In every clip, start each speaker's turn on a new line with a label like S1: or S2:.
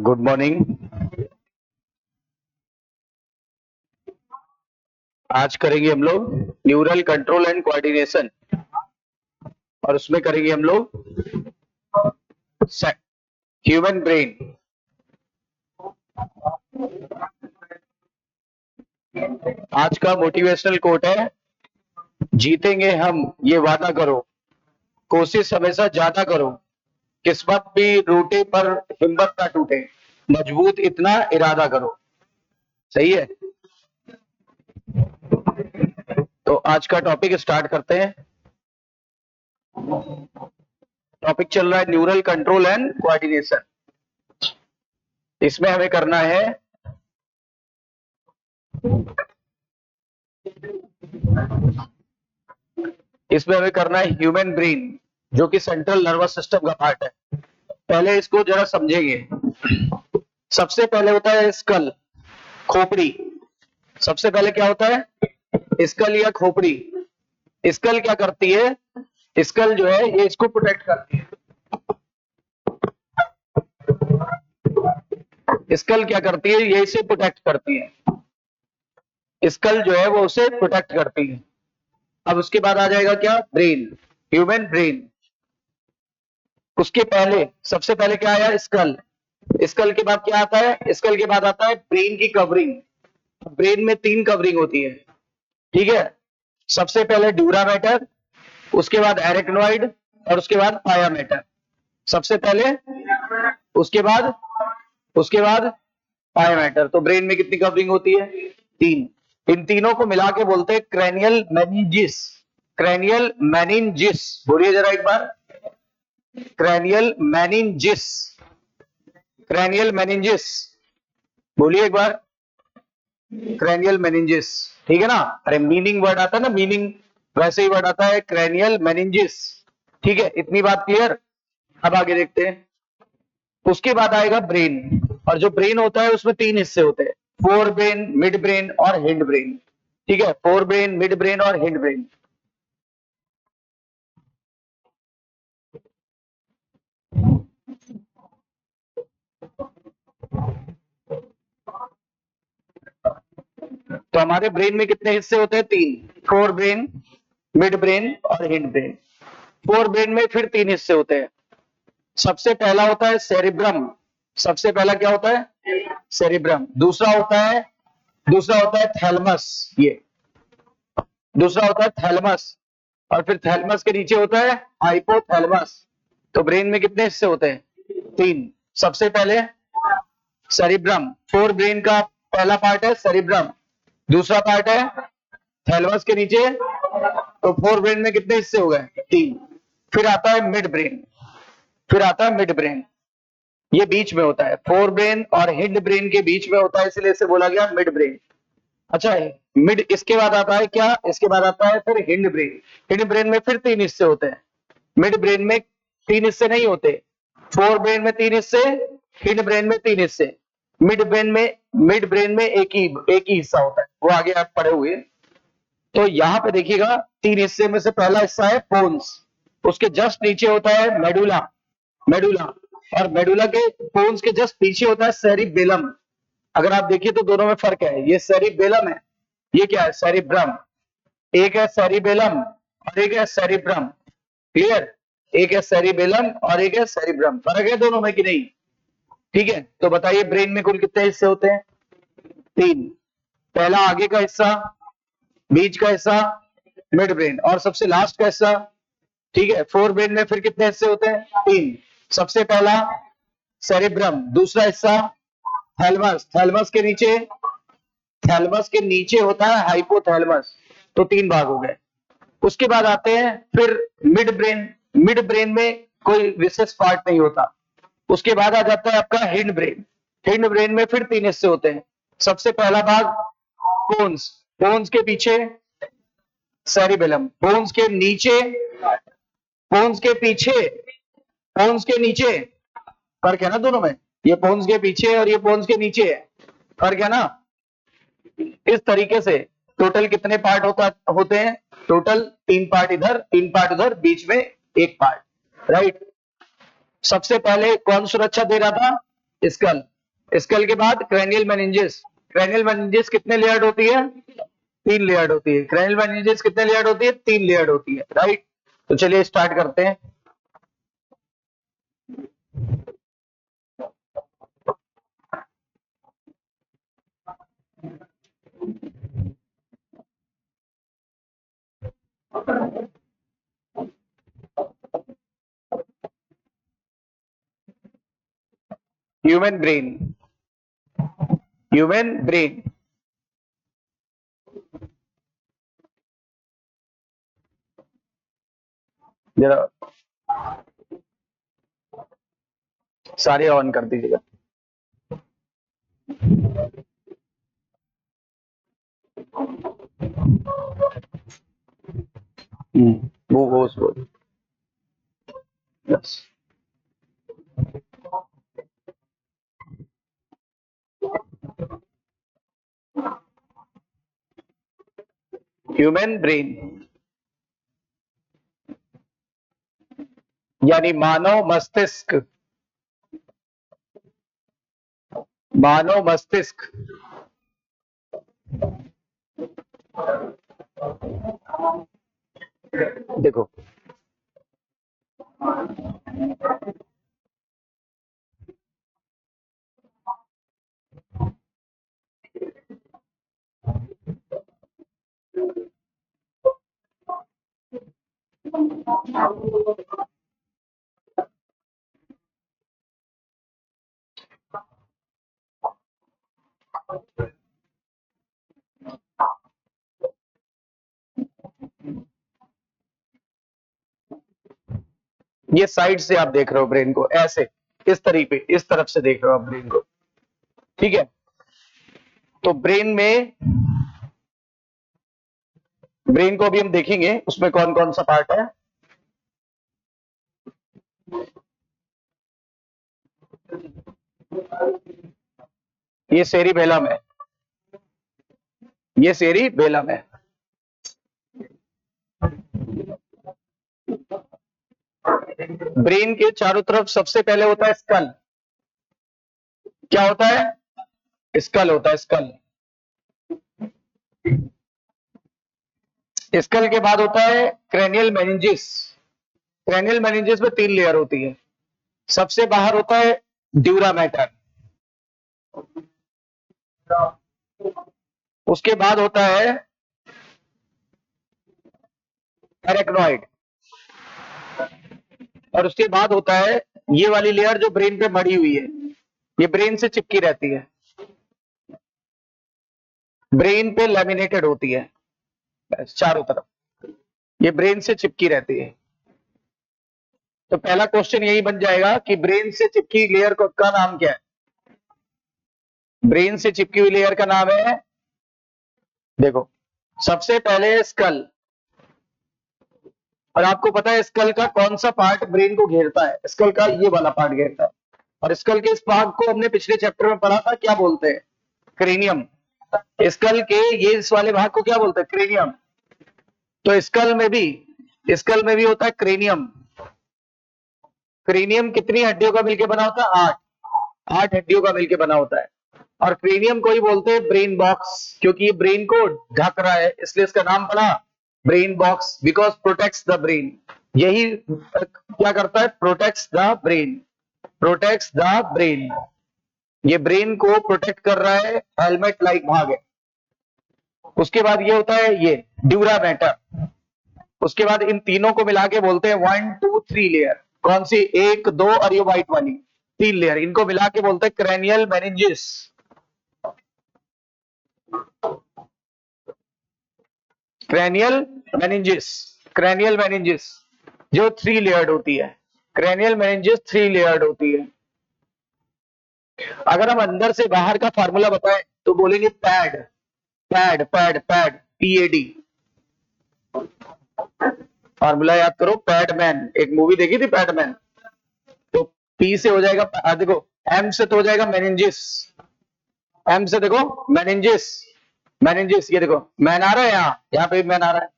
S1: Good morning. आज करेंगे हम लोग न्यूरल कंट्रोल एंड कोऑर्डिनेशन और उसमें करेंगे हम लोग ह्यूमन ब्रेन। आज का मोटिवेशनल कोट है, जीतेंगे हम ये वादा करो, कोशिश हमेशा ज्यादा करो, किस्मत भी रूठे पर हिम्मत ना टूटे, मजबूत इतना इरादा करो। सही है। तो आज का टॉपिक स्टार्ट करते हैं। टॉपिक चल रहा है न्यूरल कंट्रोल एंड कोऑर्डिनेशन। इसमें हमें करना है ह्यूमन ब्रेन, जो कि सेंट्रल नर्वस सिस्टम का पार्ट है। पहले इसको जरा समझेंगे। सबसे पहले होता है स्कल, खोपड़ी। सबसे पहले क्या होता है? स्कल या खोपड़ी। स्कल क्या करती है? स्कल जो है ये इसको प्रोटेक्ट करती है। स्कल क्या करती है? ये इसे प्रोटेक्ट करती है। स्कल जो है वो उसे प्रोटेक्ट करती है। अब उसके बाद आ जाएगा क्या? Brain, human brain. उसके पहले सबसे पहले क्या आया? स्कल। स्कल के बाद क्या आता है? स्कल के बाद आता है ब्रेन की कवरिंग। ब्रेन में 3 कवरिंग होती है, ठीक है। सबसे पहले ड्यूरा मैटर, उसके बाद एरेक्नोइड और उसके बाद पाया मैटर। सबसे पहले, उसके बाद पाया मैटर। तो ब्रेन में कितनी कवरिंग होती है? 3। इन तीनों को मिला के बोलते हैं क्रैनियल मेनिंजिस। क्रैनियल मेनिंजिस, बोलिए जरा एक बार। क्रैनियल मेनिंजिस, क्रैनियल मेनिंजिस, बोलिए एक बार। क्रैनियल मेनिंजिस, ठीक है ना। अरे मीनिंग वर्ड आता है ना, मीनिंग वैसे ही वर्ड आता है, क्रैनियल मेनिंजिस। ठीक है, इतनी बात क्लियर। अब आगे देखते हैं। उसके बाद आएगा ब्रेन, और जो ब्रेन होता है उसमें 3 हिस्से होते हैं, फोर ब्रेन, मिड ब्रेन और हिंड ब्रेन। ठीक है, फोर ब्रेन, मिड ब्रेन और हिंड ब्रेन। तो हमारे ब्रेन में कितने हिस्से होते हैं? 3। फोर ब्रेन, मिड ब्रेन और हिंड ब्रेन। फोर ब्रेन में फिर 3 हिस्से होते हैं। सबसे पहला होता है सेरिब्रम। सबसे पहला क्या होता है? सेरिब्रम। दूसरा होता है थैलमस। ये दूसरा होता है थैलमस, और फिर थैलमस के नीचे होता है हाइपोथैलमस। तो ब्रेन में कितने हिस्से होते हैं? 3। सबसे पहले सेरिब्रम, फोर ब्रेन का पहला पार्ट है सेरिब्रम। दूसरा पार्ट है थैलमस के नीचे। तो फोर ब्रेन में कितने हिस्से हो गए? 3। फिर आता है मिड ब्रेन, ये बीच में होता है। फोर ब्रेन और हिंड ब्रेन के बीच में होता है, इसलिए इसे बोला गया मिड ब्रेन। अच्छा है, मिड। इसके बाद आता है क्या? इसके बाद आता है फिर हिंड ब्रेन। हिंड ब्रेन में फिर 3 हिस्से होते हैं। मिड ब्रेन में 3 हिस्से नहीं होते। फोर ब्रेन में 3 हिस्से, हिंड ब्रेन में 3 हिस्से। मिड ब्रेन में एक ही हिस्सा होता है, वो आगे आप पढ़े हुए। तो यहाँ पे देखिएगा, 3 हिस्से में से पहला हिस्सा है पोन्स। उसके जस्ट नीचे होता है मेडुला, और मेडुला के पोन्स के जस्ट पीछे होता है सेरिबेलम। अगर आप देखिए तो दोनों में फर्क है। ये सेरिबेलम है, ये क्या है? सेरिब्रम। एक है सेरिबेलम और एक है सेरिब्रम। क्लियर? एक है सेरिबेलम और एक है सेरिब्रम। फर्क है दोनों में कि नहीं? ठीक है, तो बताइए ब्रेन में कुल कितने हिस्से होते हैं? 3। पहला आगे का हिस्सा, बीच का हिस्सा मिड ब्रेन, और सबसे लास्ट का हिस्सा। ठीक है, फोर ब्रेन में फिर कितने हिस्से होते हैं? 3। सबसे पहला सेरिब्रम, दूसरा हिस्सा थैलमस, थैलमस के नीचे होता है हाइपोथैलमस। तो 3 भाग हो गए। उसके बाद आते हैं फिर मिड ब्रेन में कोई विशेष पार्ट नहीं होता। उसके बाद आ जाता है आपका हिंड ब्रेन। हिंड ब्रेन में फिर 3 हिस्से होते हैं। सबसे पहला भाग पोन्स, पोन्स के पीछे सेरिबेलम, पोन्स के नीचे, पोन्स के पीछे, पोन्स के नीचे। फर्क है ना दोनों में? ये पोन्स के पीछे और ये पोन्स के नीचे है, फर्क है ना। इस तरीके से टोटल कितने पार्ट होते हैं? टोटल 3 पार्ट इधर, 3 पार्ट उधर, बीच में 1 पार्ट। राइट। सबसे पहले कौन सुरक्षा दे रहा था? स्कल। स्कल के बाद क्रेनियल मेनिंजेस। क्रेनियल मेनिंजेस कितने लेयर्ड होती है? 3 लेयर्ड होती है। क्रेनियल मेनिंजेस कितने लेयर्ड होती है? 3 लेयर्ड होती है, राइट। तो चलिए स्टार्ट करते हैं। ह्यूमन ब्रेन, ह्यूमन ब्रेन, जरा सारे ऑन कर दीजिएगा। वो उसको यस। ह्यूमन ब्रेन यानी मानव मस्तिष्क, मानव मस्तिष्क देखो, ये साइड से आप देख रहे हो ब्रेन को, ऐसे इस तरीके, इस तरफ से देख रहे हो आप ब्रेन को, ठीक है। तो ब्रेन में, ब्रेन को अभी हम देखेंगे उसमें कौन कौन सा पार्ट है। ये सेरिबेलम है, ये सेरिबेलम है। ब्रेन के चारों तरफ सबसे पहले होता है स्कल। क्या होता है? स्कल होता है, स्कल। स्कल के बाद होता है क्रेनियल मेनिंजिस। क्रेनियल मेनिंजिस में 3 लेयर होती है। सबसे बाहर होता है ड्यूरा मैटर, उसके बाद होता है एरेक्नॉइड, और उसके बाद होता है ये वाली लेयर जो ब्रेन पे मड़ी हुई है, ये ब्रेन से चिपकी रहती है, ब्रेन पे लैमिनेटेड होती है चारों तरफ, ये ब्रेन से चिपकी रहती है। तो पहला क्वेश्चन यही बन जाएगा कि ब्रेन से चिपकी लेयर का नाम क्या है? ब्रेन से चिपकी हुई लेयर का नाम है, देखो, सबसे पहले स्कल। और आपको पता है स्कल का कौन सा पार्ट ब्रेन को घेरता है? स्कल का ये वाला पार्ट घेरता है। और स्कल के इस भाग को हमने पिछले चैप्टर में पढ़ा था, क्या बोलते हैं? क्रेनियम। स्कल के ये इस वाले भाग को क्या बोलते हैं? क्रेनियम। तो स्कल में भी होता है क्रेनियम। क्रेनियम कितनी हड्डियों का मिलकर बना होता है? 8 हड्डियों का मिलकर बना होता है। और क्रेनियम को ही बोलते हैं ब्रेन बॉक्स, क्योंकि ये ब्रेन को ढक रहा है, इसलिए इसका नाम पड़ा brain box, because protects the brain. यही क्या करता है? Protects the brain, protects the brain. ये ब्रेन को प्रोटेक्ट कर रहा है, हेलमेट लाइक भाग है। उसके बाद ये होता है ये ड्यूरा मैटर। उसके बाद इन तीनों को मिला के बोलते हैं 1 2 3 लेयर। कौन सी? 1 2 और ये व्हाइट वाली 3 लेयर, इनको मिला के बोलते हैं cranial meninges. Cranial meninges, cranial meninges जो 3 लेयर्ड होती है। क्रेनियल मेनिंजिस 3 लेयर्ड होती है। अगर हम अंदर से बाहर का फार्मूला बताएं तो बोलेंगे pad, pad pad pad, PAD. Formula याद करो, पैडमैन। एक मूवी देखी थी पैडमैन। तो पी से हो जाएगा, देखो, एम से तो हो जाएगा मेनिंजिस, एम से देखो मेनिंजिस, मेनिंजिस, ये देखो मैन आ रहा है, यहाँ पे भी मैन आ रहा है,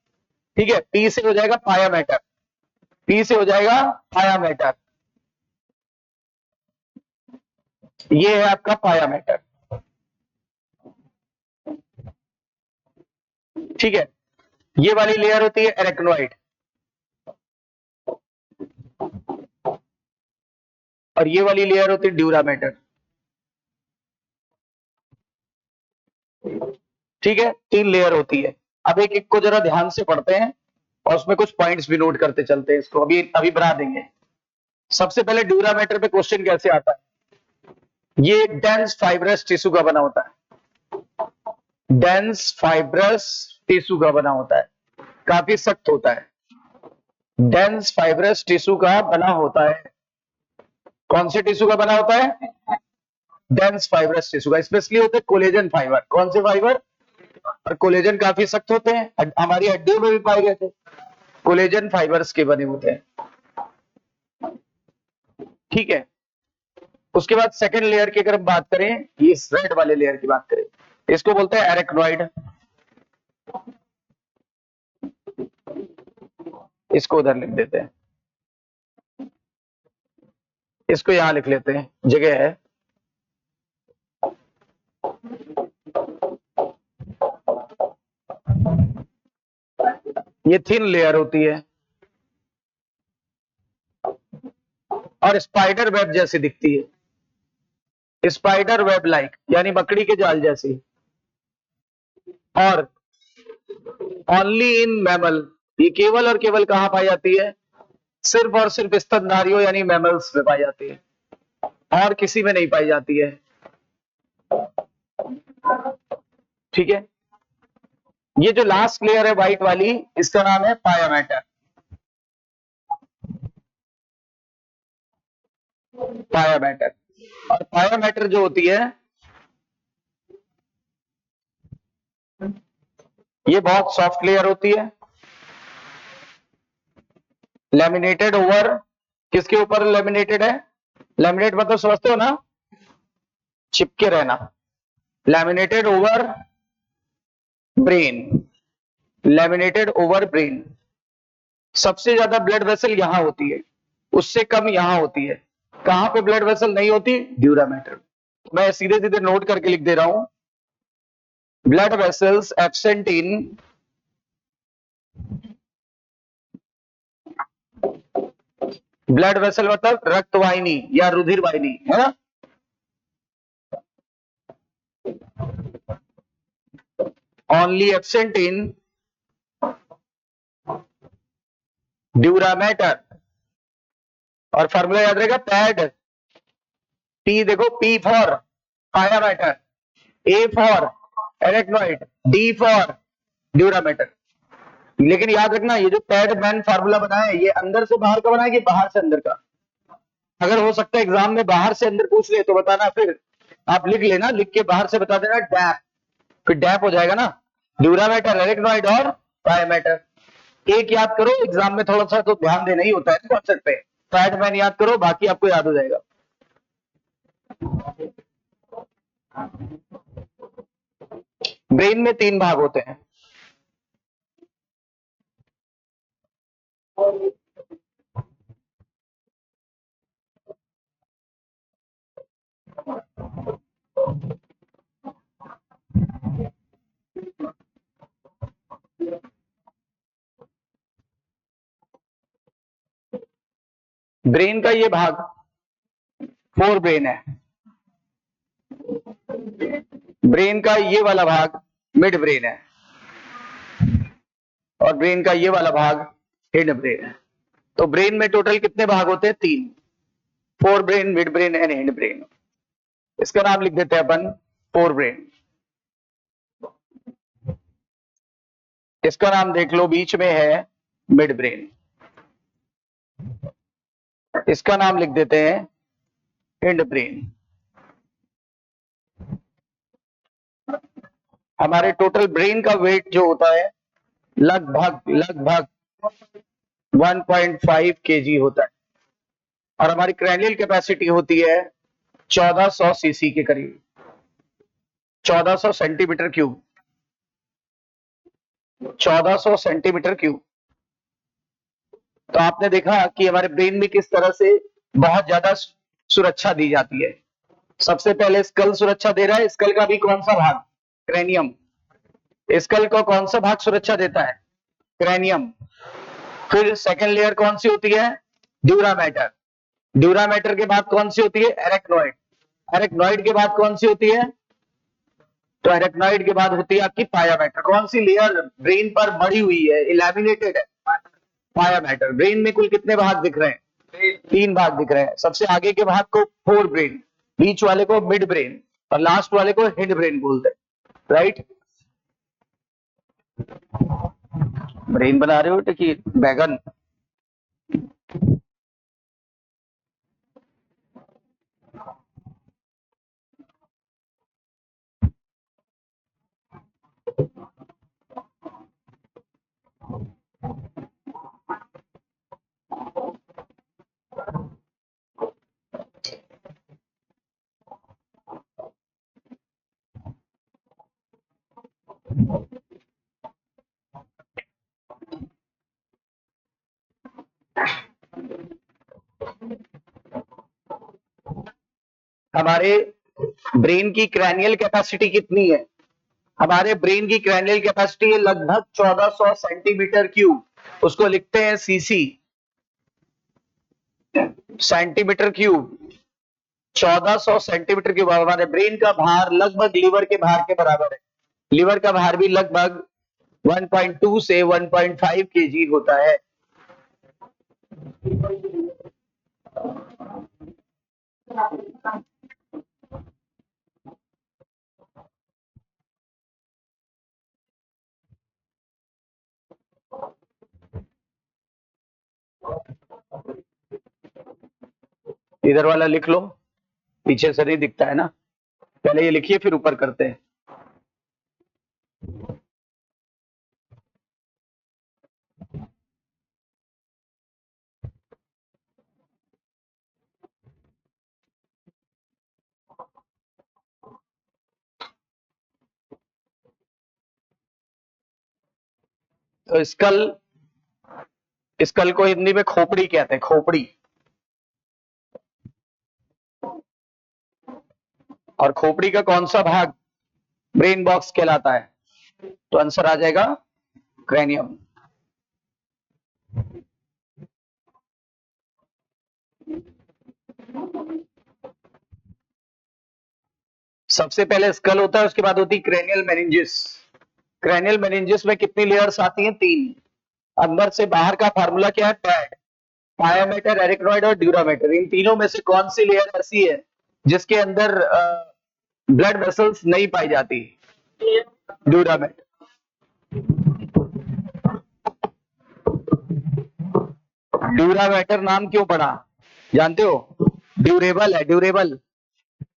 S1: ठीक है। पी से हो जाएगा पाया मैटर, पी से हो जाएगा पाया मैटर। ये है आपका पाया मैटर, ठीक है। ये वाली लेयर होती है एरेक्नोइड, और ये वाली लेयर होती है ड्यूरा मैटर, ठीक है। 3 लेयर होती है। अब एक एक को जरा ध्यान से पढ़ते हैं और उसमें कुछ पॉइंट्स भी नोट करते चलते हैं, इसको अभी अभी बना देंगे। सबसे पहले ड्यूरा मैटर पे क्वेश्चन कैसे आता है। ये डेंस फाइब्रस टिश्यू का बना होता है, डेंस फाइब्रस टिश्यू का बना होता है, काफी सख्त होता है, डेंस फाइब्रस टिश्यू का बना होता है। कौन से टिश्यू का बना होता है, डेंस फाइब्रस टिश्यू का, स्पेशली होते हैं कोलेजन फाइबर। कौन से फाइबर, और कोलेजन काफी सख्त होते हैं, हमारी हड्डियों में भी पाए गए थे, कोलेजन फाइबर्स के बने होते हैं, ठीक है। उसके बाद सेकंड लेयर की अगर हम बात करें, ये रेड वाले लेयर की बात करें, इसको बोलते हैं एरेक्नोइड। इसको उधर लिख देते हैं, इसको यहां लिख लेते हैं, जगह है। ये थिन लेयर होती है और स्पाइडर वेब जैसी दिखती है, स्पाइडर वेब लाइक, यानी मकड़ी के जाल जैसी। और ओनली इन मैमल, ये केवल और केवल कहां पाई जाती है, सिर्फ और सिर्फ स्तनधारियों यानी मैमल्स में पाई जाती है, और किसी में नहीं पाई जाती है, ठीक है। ये जो लास्ट लेयर है व्हाइट वाली, इसका नाम है पाया मैटर, पाया मैटर। और पाया मैटर जो होती है, ये बहुत सॉफ्ट लेयर होती है, लेमिनेटेड ओवर, किसके ऊपर लेमिनेटेड है, लेमिनेट मतलब समझते हो ना, चिपके रहना, laminated over brain, laminated over brain. सबसे ज्यादा ब्लड वेसल यहां होती है, उससे कम यहां होती है। कहां पे ब्लड वेसल नहीं होती, ड्यूरा मैटर। मैं सीधे सीधे नोट करके लिख दे रहा हूं, blood vessels absent in blood vessel मतलब रक्तवाहिनी या रुधिर वाहिनी, है ना। Only absent in dura mater. और फॉर्मूला याद रहेगा, पैड, पी देखो, पी फॉर पाया matter, A for arachnoid, D for dura mater. लेकिन याद रखना, ये जो पैड मैन फार्मूला बना है, ये अंदर से बाहर का बना है कि बाहर से अंदर का। अगर हो सकता है एग्जाम में बाहर से अंदर पूछ ले तो बताना, फिर आप लिख लेना, लिख के बाहर से बता देना डैप, फिर डैप हो जाएगा ना। ड्यूरा मैटर, एरेक्नोइड और पाया मैटर। एक याद करो, एग्जाम में थोड़ा सा तो ध्यान देना ही होता है कॉन्सेप्ट पे। पैड मैन याद करो, बाकी आपको याद हो जाएगा। ब्रेन में 3 भाग होते हैं, ब्रेन का ये भाग फोर ब्रेन है, ब्रेन का ये वाला भाग मिड ब्रेन है, और ब्रेन का ये वाला भाग हिड ब्रेन है। तो ब्रेन में टोटल कितने भाग होते हैं, 3, forebrain, midbrain and hindbrain. इसका नाम लिख देते हैं अपन फोर ब्रेन। इसका नाम देख लो, बीच में है मिड ब्रेन, इसका नाम लिख देते हैं हिंड ब्रेन। हमारे टोटल ब्रेन का वेट जो होता है लगभग 1.5 केजी होता है, और हमारी क्रैनियल कैपेसिटी होती है 1400 सीसी के करीब, 1400 सेंटीमीटर क्यूब, 1400 सेंटीमीटर क्यूब। तो आपने देखा कि हमारे ब्रेन में किस तरह से बहुत ज्यादा सुरक्षा दी जाती है। सबसे पहले स्कल सुरक्षा दे रहा है, स्कल का भी कौन सा भाग? क्रेनियम। स्कल को कौन सा भाग सुरक्षा देता है? क्रेनियम। फिर सेकंड लेयर कौन सी होती है? Dura mater. ड्यूरा मैटर के बाद कौन सी होती है? एरेक्नोइड। एरेक्नोइड के बाद कौन सी होती है? तो एरेक्नोइड के बाद होती है आपकी पाया मैटर। कौन सी लेयर ब्रेन पर मड़ी हुई है, इलेमिनेटेड है? पाया मैटर। ब्रेन में कुल कितने भाग दिख रहे हैं? 3 भाग दिख रहे हैं। सबसे आगे के भाग को फोर ब्रेन, बीच वाले को मिड ब्रेन और लास्ट वाले को हिंड ब्रेन बोलते हैं, राइट? ब्रेन बना रहे हो कि बैगन? हमारे ब्रेन की क्रैनियल कैपेसिटी कितनी है? हमारे ब्रेन की क्रैनियल कैपेसिटी है लगभग 1400 सेंटीमीटर क्यूब। उसको लिखते हैं CC, centimetre cube. 1400 centimetre cube. हमारे ब्रेन का भार लगभग लीवर के भार के बराबर है। लीवर का भार भी लगभग 1.2 से 1.5 केजी होता है। इधर वाला लिख लो, पीछे से नहीं दिखता है ना। पहले ये लिखिए फिर ऊपर करते हैं। तो स्कल को हिंदी में खोपड़ी कहते हैं, खोपड़ी। और खोपड़ी का कौन सा भाग ब्रेन बॉक्स कहलाता है? तो आंसर आ जाएगा क्रेनियम। सबसे पहले स्कल होता है, उसके बाद होती है क्रेनियल मेनिंजिस। क्रेनियल मेनिंजिस में कितनी लेयर्स आती हैं? 3। अंदर से बाहर का फार्मूला क्या है? पैड, पायामेटर, एरिक्नोइड और ड्यूरामेटर। इन तीनों में से कौन सी लेयर ऐसी है जिसके अंदर ब्लड वेसल्स नहीं पाई जाती? ड्यूरामेटर। ड्यूरामेटर नाम क्यों पड़ा जानते हो? ड्यूरेबल है, ड्यूरेबल।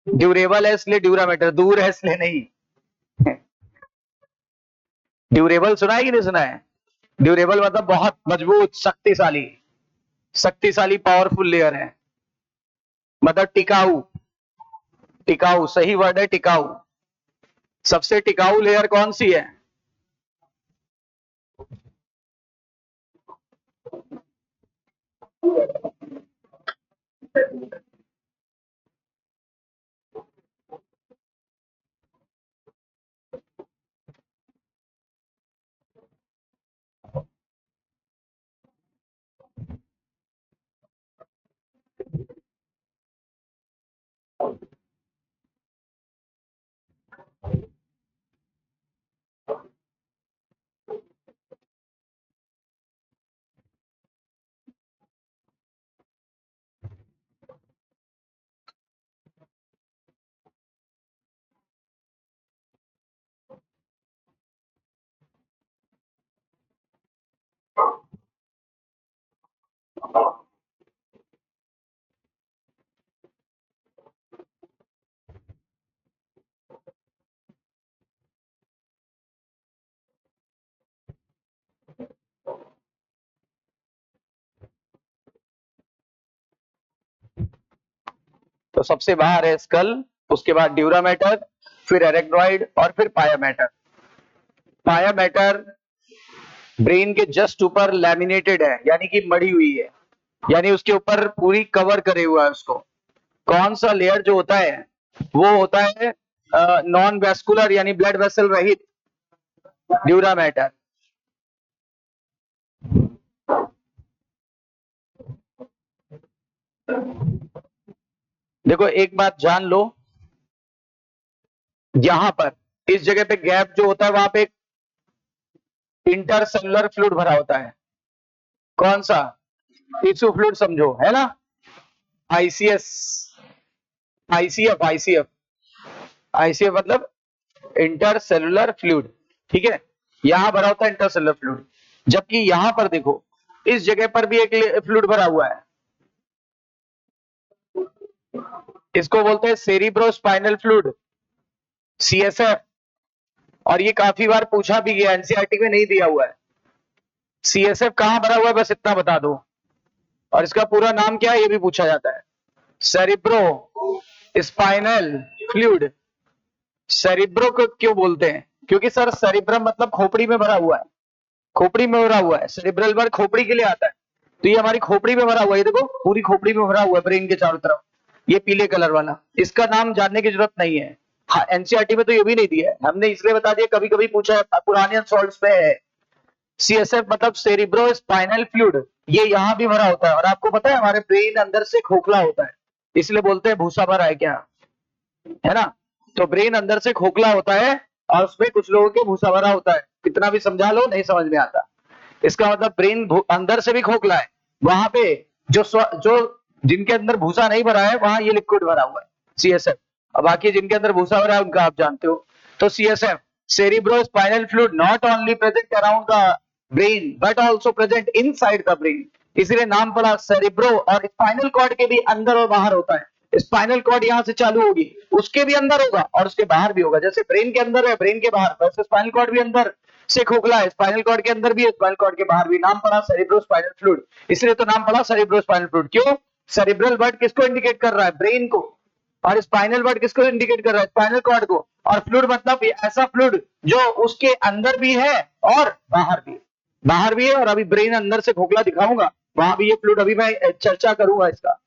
S1: ड्यूरेबल है इसलिए ड्यूरामेटर, दूर है इसलिए नहीं। ड्यूरेबल सुना है कि नहीं सुना है? ड्यूरेबल मतलब बहुत मजबूत, शक्तिशाली। शक्तिशाली पावरफुल लेयर है, मतलब टिकाऊ। टिकाऊ सही वर्ड है, टिकाऊ। सबसे टिकाऊ लेयर कौन सी है? तो सबसे बाहर है स्कल, उसके बाद ड्यूरामेटर, फिर एरेक्नोइड और फिर पायामेटर। पायामेटर ब्रेन के जस्ट ऊपर लैमिनेटेड है, यानी कि मड़ी हुई है, यानी उसके ऊपर पूरी कवर करे हुआ है उसको। कौन सा लेयर जो होता है वो होता है नॉन वेस्कुलर यानी ब्लड वेसल रहित ड्यूरा मैटर। देखो एक बात जान लो, यहां पर इस जगह पे गैप जो होता है वहां पे इंटरसेलुलर फ्लूइड भरा होता है। कौन सा? टिश्यू फ्लूइड समझो, है ना? आईसीएस, आईसीएफ, आईसीएफ, आईसीएफ मतलब इंटरसेलुलर फ्लूइड। ठीक है, यहां भरा होता है इंटरसेलुलर फ्लूइड, जबकि यहां पर देखो इस जगह पर भी एक फ्लूइड भरा हुआ है, इसको बोलते हैं सेरिब्रोस्पाइनल फ्लूइड, सीएसएफ। और ये काफी बार पूछा भी गया, एनसीईआरटी में नहीं दिया हुआ है। सीएसएफ कहां भरा हुआ है बस इतना बता दो, और इसका पूरा नाम क्या है ये भी पूछा जाता है, सेरिब्रो स्पाइनल फ्लूइड। सेरिब्रो को क्यों बोलते हैं? क्योंकि सर सेरिब्रम मतलब खोपड़ी में भरा हुआ है, खोपड़ी में भरा हुआ है, सेरिब्रल वर्ड खोपड़ी के लिए आता है, तो ये हमारी खोपड़ी में भरा हुआ है, देखो पूरी खोपड़ी में भरा हुआ है ब्रेन के चारों तरफ, ये पीले कलर वाला। इसका नाम जानने की जरूरत नहीं है, हाँ एनसीईआरटी में तो ये भी नहीं दिया है, हमने इसलिए बता दिया, कभी कभी पूछा है पुराने सॉल्ट्स पे है। सीएसएफ मतलब सेरिब्रो स्पाइनल फ्लूइड, ये यहाँ भी भरा होता है। और आपको पता है हमारे ब्रेन अंदर से खोखला होता है, इसलिए बोलते हैं भूसा भरा है क्या, है ना? तो ब्रेन अंदर से खोखला होता है और उसमें कुछ लोगों के भूसा भरा होता है, कितना भी समझा लो नहीं समझ में आता। इसका मतलब ब्रेन अंदर से भी खोखला है, वहां पे जो जिनके अंदर भूसा नहीं भरा है वहां ये लिक्विड भरा हुआ है, सीएसएफ। और बाकी जिनके अंदर भूसा भरा है उनका आप जानते हो। तो CSF cerebro spinal fluid not only present around the brain but also present inside the brain, इसलिए नाम पड़ा सेरिब्रो। और स्पाइनल कॉर्ड के भी अंदर और बाहर होता है, स्पाइनल कॉर्ड यहाँ से चालू होगी, उसके भी अंदर होगा और उसके बाहर भी होगा, जैसे ब्रेन के अंदर है ब्रेन के बाहर, वैसे स्पाइनल कॉर्ड भी अंदर से खोखला है, स्पाइनल कॉर्ड के अंदर भी है स्पाइनल कॉर्ड के बाहर भी, नाम पड़ा सेरिब्रोस्पाइनल फ्लूइड, इसलिए तो नाम पड़ा सेरिब्रोस्पाइनल फ्लूइड। क्यों? सेरिब्रल वर्ड किसको इंडिकेट कर रहा है? ब्रेन को। और स्पाइनल वर्ड किसको इंडिकेट कर रहा है? स्पाइनल कॉर्ड को। और फ्लूइड मतलब ऐसा फ्लूइड जो उसके अंदर भी है और बाहर भी, बाहर भी है। और अभी ब्रेन अंदर से खोखला दिखाऊंगा, वहां भी ये फ्लूइड, अभी मैं चर्चा करूंगा इसका।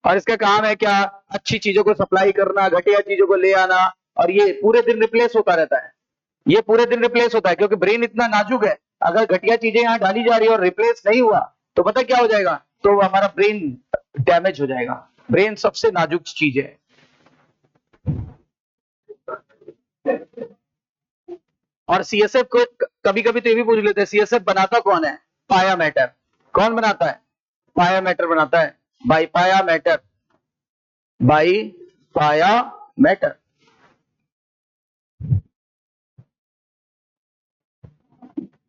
S1: और इसका काम है क्या? अच्छी चीजों को सप्लाई करना, घटिया चीजों को ले आना, और ये पूरे दिन रिप्लेस होता रहता है, ये पूरे दिन रिप्लेस होता है, क्योंकि ब्रेन इतना नाजुक है, अगर घटिया चीजें यहाँ डाली जा रही है और रिप्लेस नहीं हुआ तो पता क्या हो जाएगा? तो हमारा ब्रेन डैमेज हो जाएगा। ब्रेन सबसे नाजुक चीज है। और सीएसएफ को कभी कभी तो ये भी पूछ लेते हैं, सीएसएफ बनाता कौन है? पाया मैटर। कौन बनाता है? पाया मैटर बनाता है, बाई पाया मैटर, बाई पाया मैटर।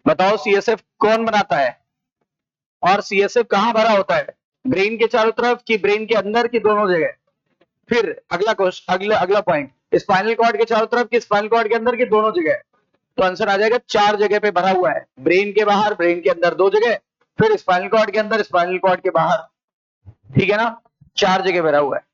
S1: बताओ सीएसएफ कौन बनाता है? और सीएसएफ कहां भरा होता है? ब्रेन के चारों तरफ की ब्रेन के अंदर की दोनों जगह? फिर अगला क्वेश्चन, अगला अगला पॉइंट, स्पाइनल कॉर्ड के चारों तरफ की स्पाइनल कॉर्ड के अंदर की दोनों जगह? तो आंसर आ जाएगा 4 जगह पे भरा हुआ है, ब्रेन के बाहर, ब्रेन के अंदर 2 जगह, फिर स्पाइनल कॉर्ड के अंदर, स्पाइनल कॉर्ड के बाहर। ठीक है ना? 4 जगह भरा हुआ है।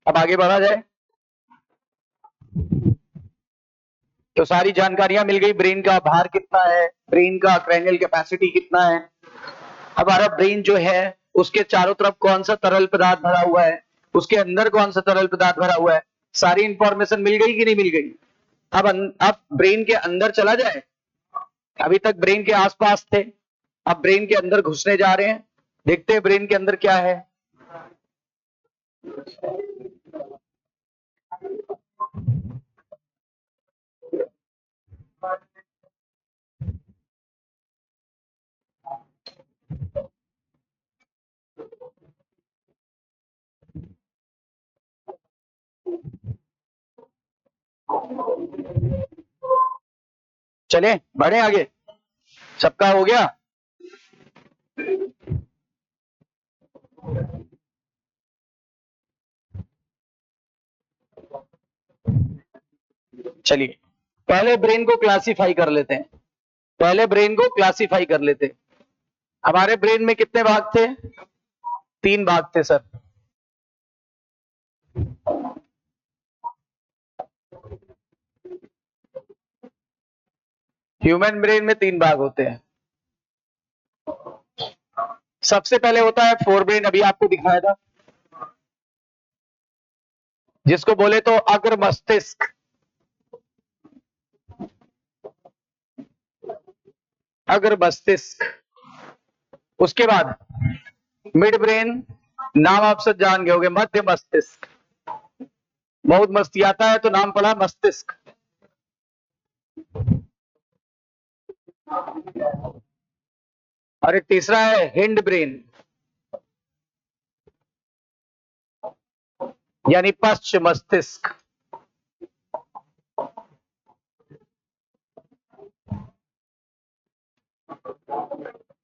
S1: अब आगे बढ़ा जाए, तो सारी जानकारियां मिल गई, ब्रेन का भार कितना है, ब्रेन का क्रैनियल कैपेसिटी कितना है, हमारा ब्रेन जो है उसके चारों तरफ कौन सा तरल पदार्थ भरा हुआ है, उसके अंदर कौन सा तरल पदार्थ भरा हुआ है, सारी इंफॉर्मेशन मिल गई कि नहीं मिल गई? अब ब्रेन के अंदर चला जाए, अभी तक ब्रेन के आसपास थे, अब ब्रेन के अंदर घुसने जा रहे हैं, देखते हैं ब्रेन के अंदर क्या है। चले बढ़े आगे, सबका हो गया? चलिए पहले ब्रेन को क्लासिफाई कर लेते हैं। पहले ब्रेन को क्लासिफाई कर लेते। हमारे ब्रेन में कितने भाग थे? 3 भाग थे सर। ह्यूमन ब्रेन में 3 भाग होते हैं। सबसे पहले होता है फोर ब्रेन, अभी आपको दिखाया था, जिसको बोले तो अग्र मस्तिष्क। अग्र मस्तिष्क। उसके बाद मिड ब्रेन, नाम आप सब जान गए होंगे, मध्य मस्तिष्क। बहुत मस्ती आता है तो नाम पड़ा मस्तिष्क। और एक तीसरा है हिंड ब्रेन, यानी पश्च मस्तिष्क।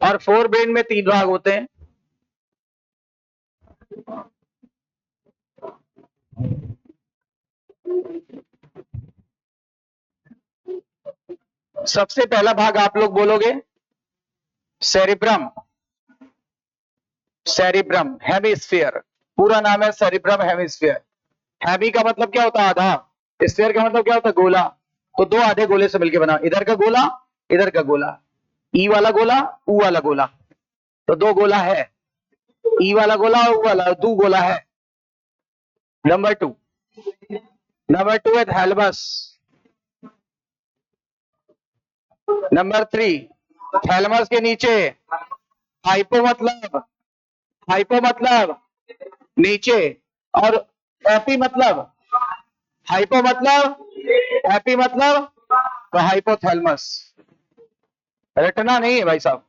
S1: और फोर ब्रेन में 3 भाग होते हैं। सबसे पहला भाग आप लोग बोलोगे सेरिब्रम। सेरिब्रम हेमिस्फीयर, पूरा नाम है सेरिब्रम हेमिस्फीयर। हेमी का मतलब क्या होता है? आधा। स्फीयर का मतलब क्या होता है? गोला। तो 2 आधे गोले से मिलकर बना, इधर का गोला, इधर का गोला। ई वाला गोला, ऊ वाला गोला, तो 2 गोला है। ई वाला गोला और ऊ वाला, 2 गोला है। नंबर 2, नंबर 2 है थैलमस। नंबर 3, थैलमस के नीचे हाइपो मतलब, हाइपो मतलब नीचे, और एपी मतलब, हाइपो मतलब, एपी मतलब तो हाइपोथैलमस। रटना नहीं है भाई साहब।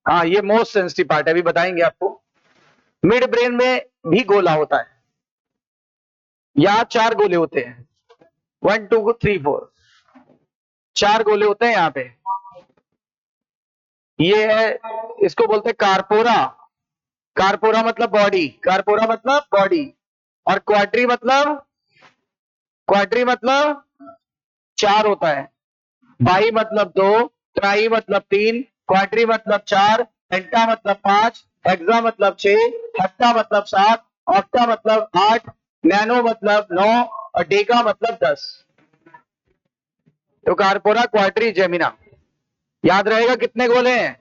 S1: हाँ, ये मोस्ट सेंसिटिव पार्ट है, अभी बताएंगे आपको। मिड ब्रेन में भी गोला होता है। यहाँ 4 गोले होते हैं, 1 2 3 4, 4 गोले होते हैं यहाँ पे। ये है, इसको बोलते हैं कारपोरा। कारपोरा मतलब बॉडी, कारपोरा मतलब बॉडी। और क्वाड्री मतलब, क्वाड्री मतलब 4 होता है। बाई मतलब 2, ट्राई मतलब 3, क्वाड्री मतलब 4, पेंटा मतलब 5, हेक्सा मतलब 6, हेप्टा मतलब 7, ऑक्टा मतलब 8, नैनो मतलब 9 और डेका मतलब 10। तो कारपोरा, क्वाड्री, जेमिना। याद रहेगा कितने गोले हैं?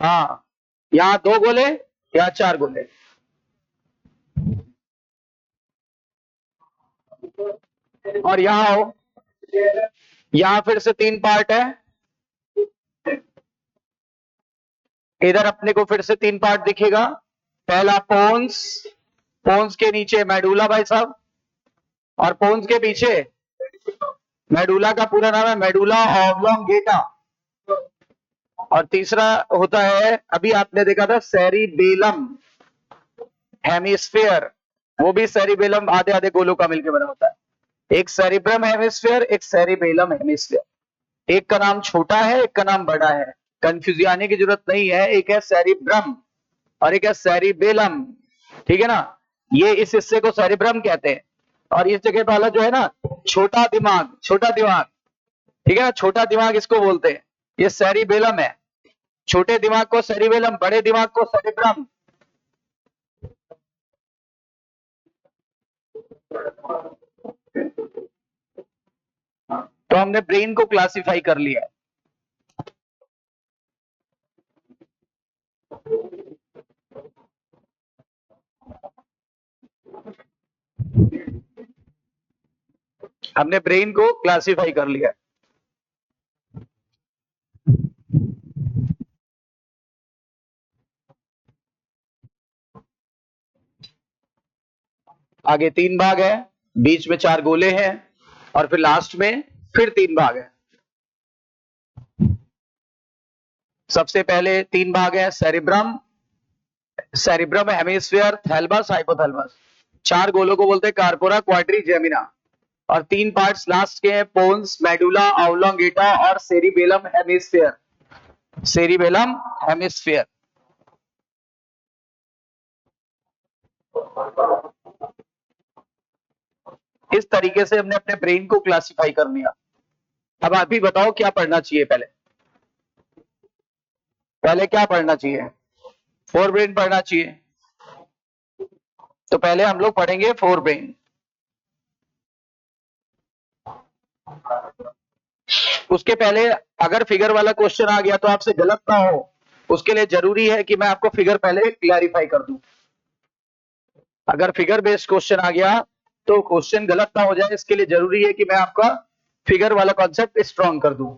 S1: हाँ, यहाँ 2 गोले, यहाँ 4 गोले। और यहाँ आओ, यहाँ फिर से 3 पार्ट है। इधर अपने को फिर से 3 पार्ट दिखेगा। पहला पोन्स, पोन्स के नीचे मेडुला भाई साहब, और पोन्स के पीछे, मेडुला का पूरा नाम है मेडुला ऑब्लोंगेटा। और तीसरा होता है, अभी आपने देखा था सेरिबेलम हेमिस्फीयर, वो भी सेरिबेलम आधे आधे गोलों का मिलकर बना होता है। एक सेरिब्रम हेमिस्फीयर, एक सेरिबेलम हेमिस्फीयर। एक का नाम छोटा है, एक का नाम बड़ा है, कंफ्यूज आने की जरूरत नहीं है। एक है सेरिब्रम और एक है सेरिबेलम, ठीक है ना। ये इस हिस्से को सेरिब्रम कहते हैं। और इस जगह वाला जो है ना, छोटा दिमाग, छोटा दिमाग, ठीक है ना, छोटा दिमाग इसको बोलते हैं, ये सेरिबेलम है। छोटे दिमाग को सेरिबेलम, बड़े दिमाग को सेरिब्रम। तो हमने ब्रेन को क्लासिफाई कर लिया। हमने ब्रेन को क्लासिफाई कर लिया। आगे 3 भाग है, बीच में 4 गोले हैं, और फिर लास्ट में फिर 3 भाग है। सबसे पहले 3 भाग है, cerebrum, cerebrum hemisphere, thalamus, hypothalamus. 4 गोलों को बोलते हैं कारपोरा, क्वाड्री, जेमिना। और 3 पार्ट्स लास्ट के हैं, पोन्स, मेडुला ऑब्लोंगेटा और सेरिबेलम हेमिस्फीयर। Cerebellum hemisphere. इस तरीके से हमने अपने ब्रेन को क्लासिफाई कर लिया। अब आप ही बताओ क्या पढ़ना चाहिए पहले, पहले क्या पढ़ना चाहिए? फोर ब्रेन पढ़ना चाहिए। तो पहले हम लोग पढ़ेंगे फोर ब्रेन। उसके पहले अगर फिगर वाला क्वेश्चन आ गया तो आपसे गलत ना हो, उसके लिए जरूरी है कि मैं आपको फिगर पहले क्लैरिफाई कर दूं। अगर फिगर बेस्ड क्वेश्चन आ गया तो क्वेश्चन गलत ना हो जाए, इसके लिए जरूरी है कि मैं आपका फिगर वाला कॉन्सेप्ट स्ट्रॉन्ग कर दूं।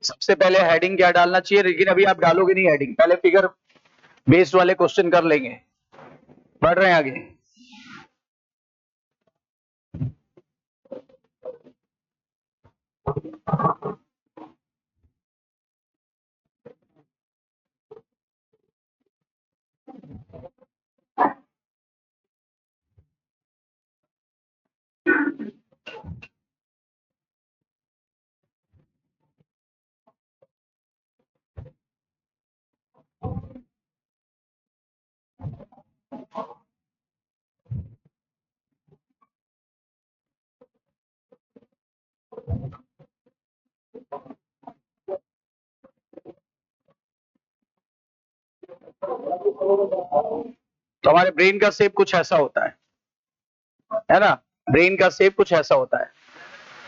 S1: सबसे पहले हेडिंग क्या डालना चाहिए, लेकिन अभी आप डालोगे नहीं हेडिंग, पहले फिगर बेस्ड वाले क्वेश्चन कर लेंगे। बढ़ रहे हैं आगे। तो हमारे ब्रेन का शेप कुछ ऐसा होता है ना? ब्रेन का शेप कुछ ऐसा होता है।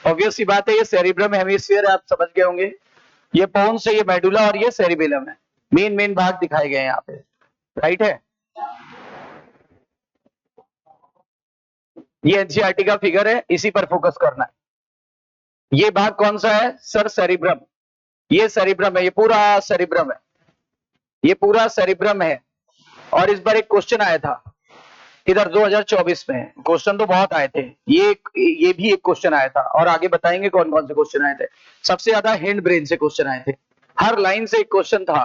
S1: ऑब्वियस सी बात है, ये सेरिब्रम हेमिस्फीयर आप समझ गए होंगे। ये पोन्स है, ये मेडुला और ये सेरिबेलम है। मेन मेन भाग दिखाए गए हैं यहाँ पे, राइट है। ये एनसीईआरटी का फिगर है, इसी पर फोकस करना है। ये भाग कौन सा है सर? सेरिब्रम। ये सेरिब्रम है, ये पूरा सेरिब्रम है, ये पूरा सेरिब्रम है। और इस बार एक क्वेश्चन आया था इधर 2024 में, क्वेश्चन तो बहुत आए थे, ये भी एक क्वेश्चन आया था, और आगे बताएंगे कौन कौन से क्वेश्चन आए थे। सबसे ज्यादा हिंड ब्रेन से क्वेश्चन आए थे, हर लाइन से एक क्वेश्चन था,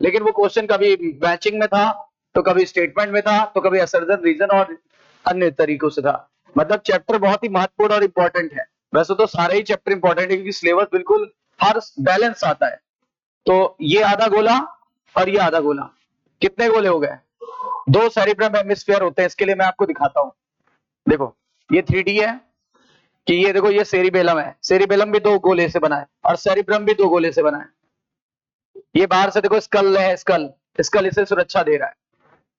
S1: लेकिन वो क्वेश्चन कभी मैचिंग में था, तो कभी स्टेटमेंट में था, तो कभी असर्जन रीजन और अन्य तरीकों से था। मतलब चैप्टर बहुत ही महत्वपूर्ण और इंपॉर्टेंट है। वैसे तो सारे ही चैप्टर इंपॉर्टेंट है, क्योंकि सिलेबस बिल्कुल हर बैलेंस आता है। तो ये आधा गोला और ये आधा गोला, कितने गोले हो गए? दो सेरिब्रम हेमिस्फीयर होते हैं, इसके लिए मैं आपको दिखाता हूं। देखो ये 3D है कि ये देखो, ये सेरिबेलम है, सेरिबेलम भी दो गोले से बना है और सेरिब्रम भी दो गोले से बना है। ये बाहर से देखो स्कल है, स्कल स्कल इसे सुरक्षा दे रहा है।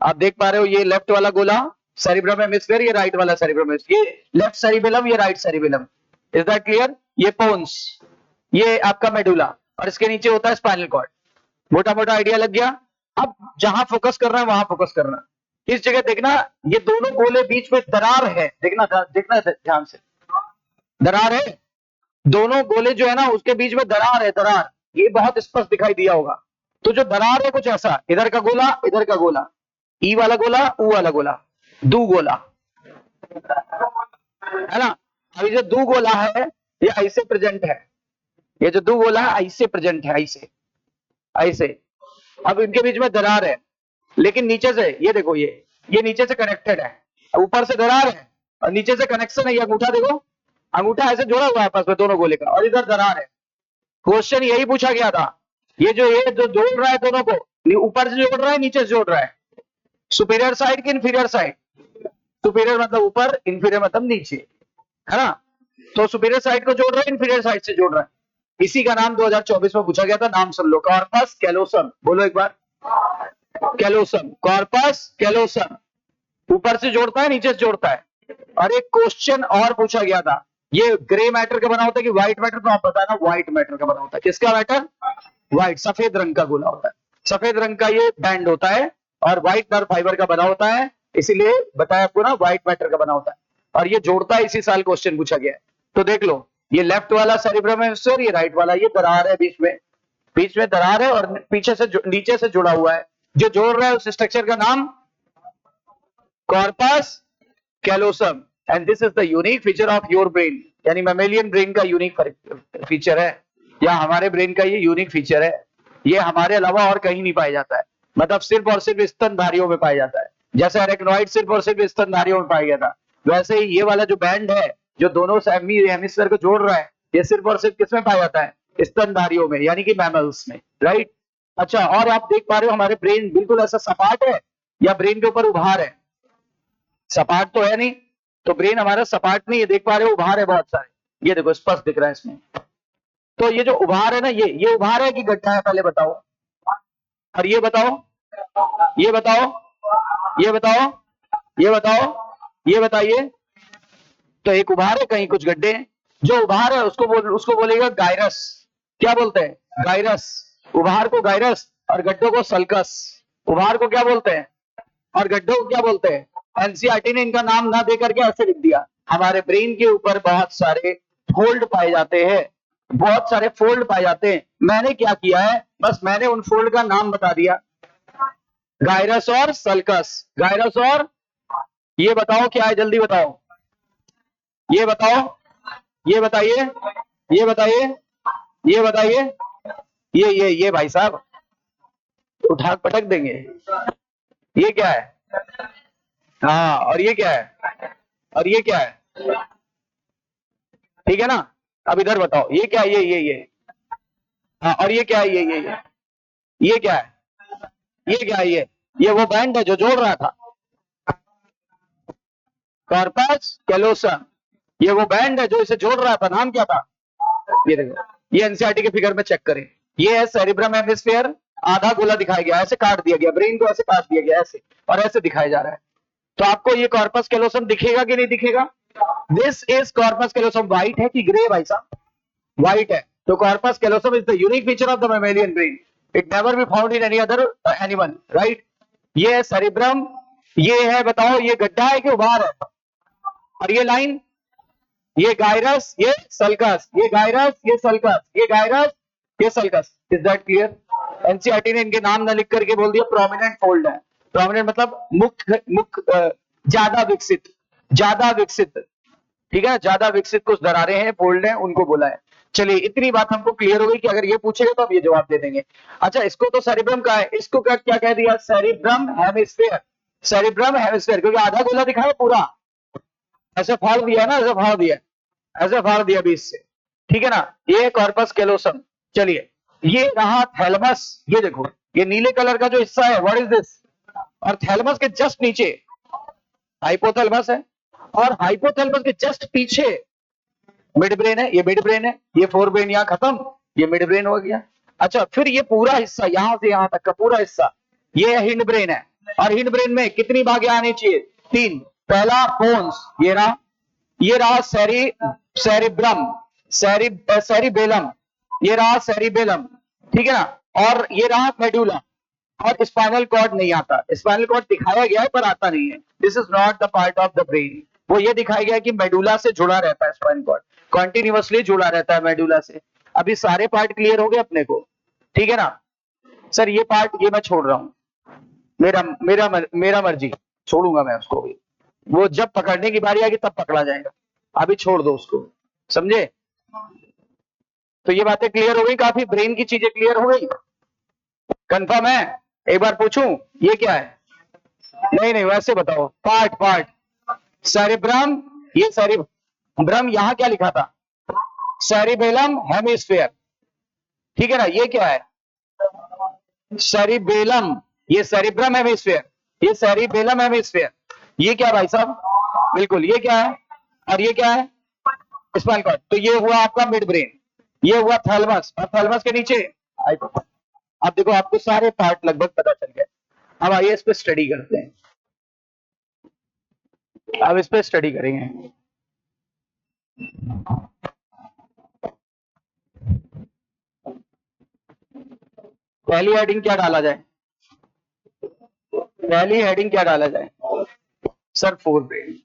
S1: आप देख पा रहे हो, ये लेफ्ट वाला गोला सेरिब्रम हेमिस्फीयर, ये राइट वाला सेरिब्रम हेमिस्फीयर, ये लेफ्ट सेरिबेलम, ये right cerebellum. Is that clear? ये पोन्स, ये आपका मेडुला, और इसके नीचे होता है स्पाइनल कॉर्ड। मोटा मोटा आइडिया लग गया। अब जहां फोकस करना है वहां फोकस करना। इस जगह देखना, ये दोनों गोले बीच में दरार है, देखना देखना ध्यान से, दरार है। दोनों गोले जो है ना, उसके बीच में दरार है, दरार, ये बहुत स्पष्ट दिखाई दिया होगा। तो जो दरार है कुछ ऐसा, इधर का गोला, इधर का गोला, ई वाला गोला, ऊ वाला गोला, दू गोला, है ना? अभी जो दू गोला है, ये ऐसे प्रेजेंट है, ये जो दू गोला है ऐसे प्रेजेंट है, ऐसे ऐसे। अब इनके बीच में दरार है, लेकिन नीचे से ये देखो, ये नीचे से कनेक्टेड है, ऊपर से दरार है और नीचे से कनेक्शन है। ये अंगूठा देखो, अंगूठा ऐसे जोड़ा हुआ है आपस में दोनों गोले का, और इधर दरार है। क्वेश्चन यही पूछा गया था, ये जो जोड़ रहा है दोनों को, ऊपर से जोड़ रहा है, नीचे से जोड़ रहा है, सुपीरियर साइड की इंफीरियर साइड? सुपीरियर मतलब ऊपर, इंफीरियर मतलब नीचे, है ना? तो सुपीरियर साइड को जोड़ रहा है, इंफीरियर साइड से जोड़ रहा है। इसी का नाम 2024 में पूछा गया था, नाम सुन लो, कॉर्पस कैलोसम। बोलो एक बार, कैलोसम, कॉर्पस कैलोसम। ऊपर से जोड़ता है, नीचे से जोड़ता है। और एक क्वेश्चन और पूछा गया था, ये ग्रे मैटर का बना होता है कि व्हाइट मैटर? तो आप बताना, व्हाइट मैटर का बना होता है। किसका मैटर? व्हाइट, सफेद रंग का गोला होता है, सफेद रंग का ये बैंड होता है और व्हाइट नर्व फाइबर का बना होता है, इसीलिए बताया आपको ना, व्हाइट मैटर का बना होता है। और ये जोड़ता है, इसी साल क्वेश्चन पूछा गया है। तो देख लो, ये लेफ्ट वाला सेरिब्रम हेमिस्फीयर, ये राइट वाला, ये दरार है बीच में दरार है, और पीछे से नीचे से जुड़ा हुआ है। जो जोड़ रहा है उस स्ट्रक्चर का नाम corpus callosum. And this is the unique feature of your brain, यानी मैमेलियन ब्रेन का यूनिक फीचर है, या हमारे ब्रेन का ये यूनिक फीचर है। ये हमारे अलावा और कहीं नहीं पाया जाता है, मतलब सिर्फ और सिर्फ स्तनधारियों में पाया जाता है। जैसे अरेक्नोइड सिर्फ और सिर्फ स्तनधारियों में पाया गया था, वैसे ही ये वाला जो बैंड है, जो दोनों हेमिस्फीयर को जोड़ रहा है, ये सिर्फ और सिर्फ किसमें पाया जाता है? स्तनधारियों में, यानी कि मैमल्स में, राइट? अच्छा, और आप देख पा रहे हो हमारे ब्रेन बिल्कुल ऐसा सपाट है या ब्रेन के ऊपर उभार है? सपाट तो है नहीं, तो ब्रेन हमारा सपाट नहीं है, देख पा रहे हो उभार है बहुत सारे, ये देखो स्पष्ट दिख रहा है इसमें। तो ये जो उभार है ना, ये उभार है कि गड्ढा है, पहले बताओ। और ये बताओ, ये बताओ, ये बताओ, ये बताओ, ये बताइए। तो एक उभार है, कहीं कुछ गड्ढे हैं। जो उभार है उसको बोलेगा गायरस। क्या बोलते हैं? गायरस। उभार को गायरस और गड्ढों को सल्कस। उभार को क्या बोलते हैं और गड्ढों को क्या बोलते हैं? एनसीईआरटी ने इनका नाम ना देकर के ऐसे लिख दिया। हमारे ब्रेन के ऊपर बहुत सारे फोल्ड पाए जाते हैं, बहुत सारे फोल्ड पाए जाते हैं। मैंने क्या किया है, बस मैंने उन फोल्ड का नाम बता दिया, गायरस और सल्कस। गायरस और, ये बताओ क्या है, जल्दी बताओ, ये बताओ, ये बताइए, ये बताइए, ये बताइए। ये भाई साहब उठा पटक देंगे। ये क्या है? हाँ, और ये क्या है? और ये क्या है? ठीक है ना? अब इधर बताओ, ये क्या है? ये हाँ, और ये क्या है? ये क्या है? ये क्या है? ये वो बैंड है जो जोड़ रहा था, कॉर्पस कैलोसम। ये वो बैंड है जो इसे जोड़ रहा था, नाम क्या था? ये देखो, ये एनसीईआरटी के फिगर में चेक करें, ये है सेरिब्रम हेमिस्फीयर, आधा गोला दिखाया गया, ऐसे काट दिया गया, ब्रेन को ऐसे काट दिया गया, ऐसे और ऐसे दिखाया जा रहा है। तो आपको ये कॉर्पस कैलोसम दिखेगा कि नहीं दिखेगा? This is corpus callosum. White है कि ग्रे भाई साहब? व्हाइट है। तो corpus callosum is the unique feature of the mammalian brain, it never be found in any other animal, right? ये है सेरिब्रम, ये है, बताओ, ये गड्ढा है कि उभार है? और ये लाइन, ये गायरस, ये सल्कस, ये गायरस, ये सल्कस, ये गायरस, ये sulcus. Is that clear? NCERT ने इनके नाम न लिख करके बोल दिया प्रोमिनेंट फोल्ड है। प्रोमिनेंट मतलब मुख्य, ज्यादा विकसित, ज्यादा विकसित, ठीक है, ज्यादा विकसित कुछ दरारें हैं, फोल्ड हैं, उनको बोला है। चलिए, इतनी बात हमको क्लियर हो गई कि अगर ये पूछेगा तो आप ये जवाब दे देंगे। अच्छा, इसको तो सेरिब्रम का है, इसको क्या क्या कह दिया? Cerebrum hemisphere. सेरिब्रम हेमिस्फीयर, क्योंकि आधा गोला दिखाया पूरा, ऐसे फाड़ दिया ना, ऐसे फाड़ दिया, ऐसे फाड़ दिया बीच से, ठीक है ना? ये कॉर्पस कैलोसम। चलिए, ये रहा थैलमस। ये देखो, ये नीले कलर का जो हिस्सा है, व्हाट इज दिस? और थैलमस के जस्ट नीचे हाइपोथैलेमस है, और हाइपोथैलेमस के जस्ट पीछे मिड ब्रेन है। ये मिड ब्रेन है, ये फोर ब्रेन यहाँ खत्म, ये मिड ब्रेन हो गया। अच्छा, फिर ये पूरा हिस्सा, यहां से यहां तक का पूरा हिस्सा, ये हिंड ब्रेन है। और हिंड ब्रेन में कितनी भागे आनी चाहिए? 3। पहला पोन्स, ये रहा सेरिब्रम, सेरिबेलम, ये रहा सेरिबेलम, ठीक है ना? और ये रहा मेडुला। और स्पाइनल कॉर्ड नहीं आता, स्पाइनल कॉर्ड दिखाया गया है पर आता नहीं है। This is not the part of the brain. वो ये दिखाया गया है कि मेडुला से जुड़ा रहता है, स्पाइनल कॉर्ड कॉन्टिन्यूअसली जुड़ा रहता है मेडुला से। अभी सारे पार्ट क्लियर हो गए अपने को, ठीक है ना? सर ये पार्ट ये मैं छोड़ रहा हूं, मेरा मर्जी, छोड़ूंगा मैं उसको भी, वो जब पकड़ने की बारी आएगी तब पकड़ा जाएगा, अभी छोड़ दो उसको, समझे? तो ये बातें क्लियर हो गई, काफी ब्रेन की चीजें क्लियर हो गई, कंफर्म है? एक बार पूछूं, ये क्या है? नहीं वैसे बताओ, पार्ट पार्ट। सेरिब्रम, ये सेरिब्रम, यहां क्या लिखा था? सेरिबेलम हेमिस्फीयर, ठीक है ना? ये क्या है? सेरिबेलम, ये सेरिब्रम हेमिस्फीयर, ये सेरिबेलम हेमिस्फीयर। ये क्या भाई साहब, बिल्कुल ये क्या है, और ये क्या है स्पाइनल कॉर्ड। तो ये हुआ आपका मिड ब्रेन, ये हुआ थैलमस, और थैलमस के नीचे हाइपोथैलेमस। अब देखो आपको सारे पार्ट लगभग पता चल गए। अब आइए इस पे स्टडी करते हैं, अब इस पे स्टडी करेंगे। पहली हेडिंग क्या डाला जाए, पहली हेडिंग क्या डाला जाए सर, फोर ब्रेन।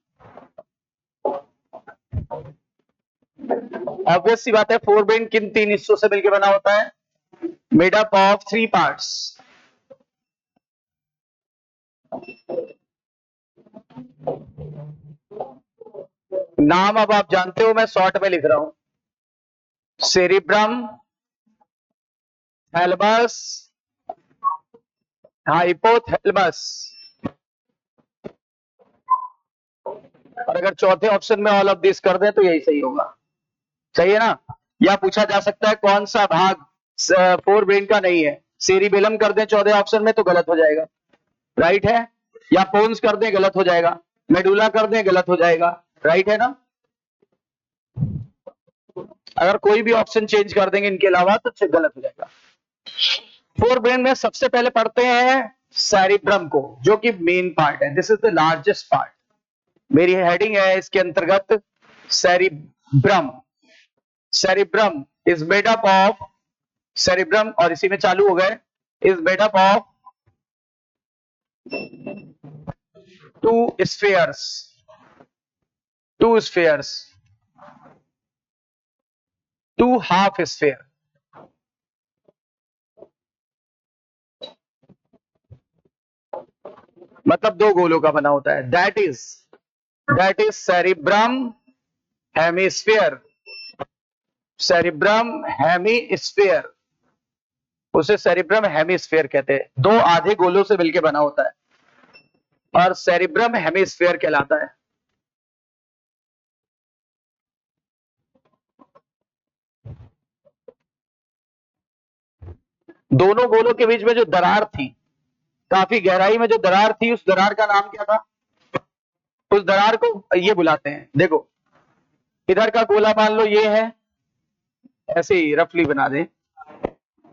S1: ऑब्वियस सी बात है, फोर ब्रेन किन तीन हिस्सों से मिलकर बना होता है, made up of three parts. नाम अब आप जानते हो, मैं शॉर्ट में लिख रहा हूं, सेरिब्रम, थैलेमस, हाइपोथैलेमस। और अगर चौथे ऑप्शन में ऑल ऑफ दिस कर दें तो यही सही होगा, सही है ना। या पूछा जा सकता है कौन सा भाग फोर ब्रेन का नहीं है, सेरिबेलम कर दें चौथे ऑप्शन में तो गलत हो जाएगा, राइट है। या पोन्स कर दें गलत हो जाएगा, मेडुला कर दें गलत हो जाएगा, राइट है ना। अगर कोई भी ऑप्शन चेंज कर देंगे इनके अलावा तो गलत हो जाएगा। फोर ब्रेन में सबसे पहले पढ़ते हैं सेरिब्रम को, जो कि मेन पार्ट है, this is the largest part. मेरी हेडिंग है इसके अंतर्गत cerebrum. Cerebrum is made up of, cerebrum और इसी में चालू हो गए, is made up of two spheres, two spheres, two half sphere. मतलब दो गोलों का बना होता है, that is cerebrum hemisphere, cerebrum hemisphere, उसे सेरिब्रम हेमिस्फीयर कहते हैं। दो आधे गोलों से मिलकर बना होता है और सेरिब्रम हेमिस्फीयर कहलाता है। दोनों गोलों के बीच में जो दरार थी, काफी गहराई में जो दरार थी, उस दरार का नाम क्या था, उस दरार को ये बुलाते हैं, देखो इधर का गोला मान लो ये है, ऐसे ही रफली बना दें,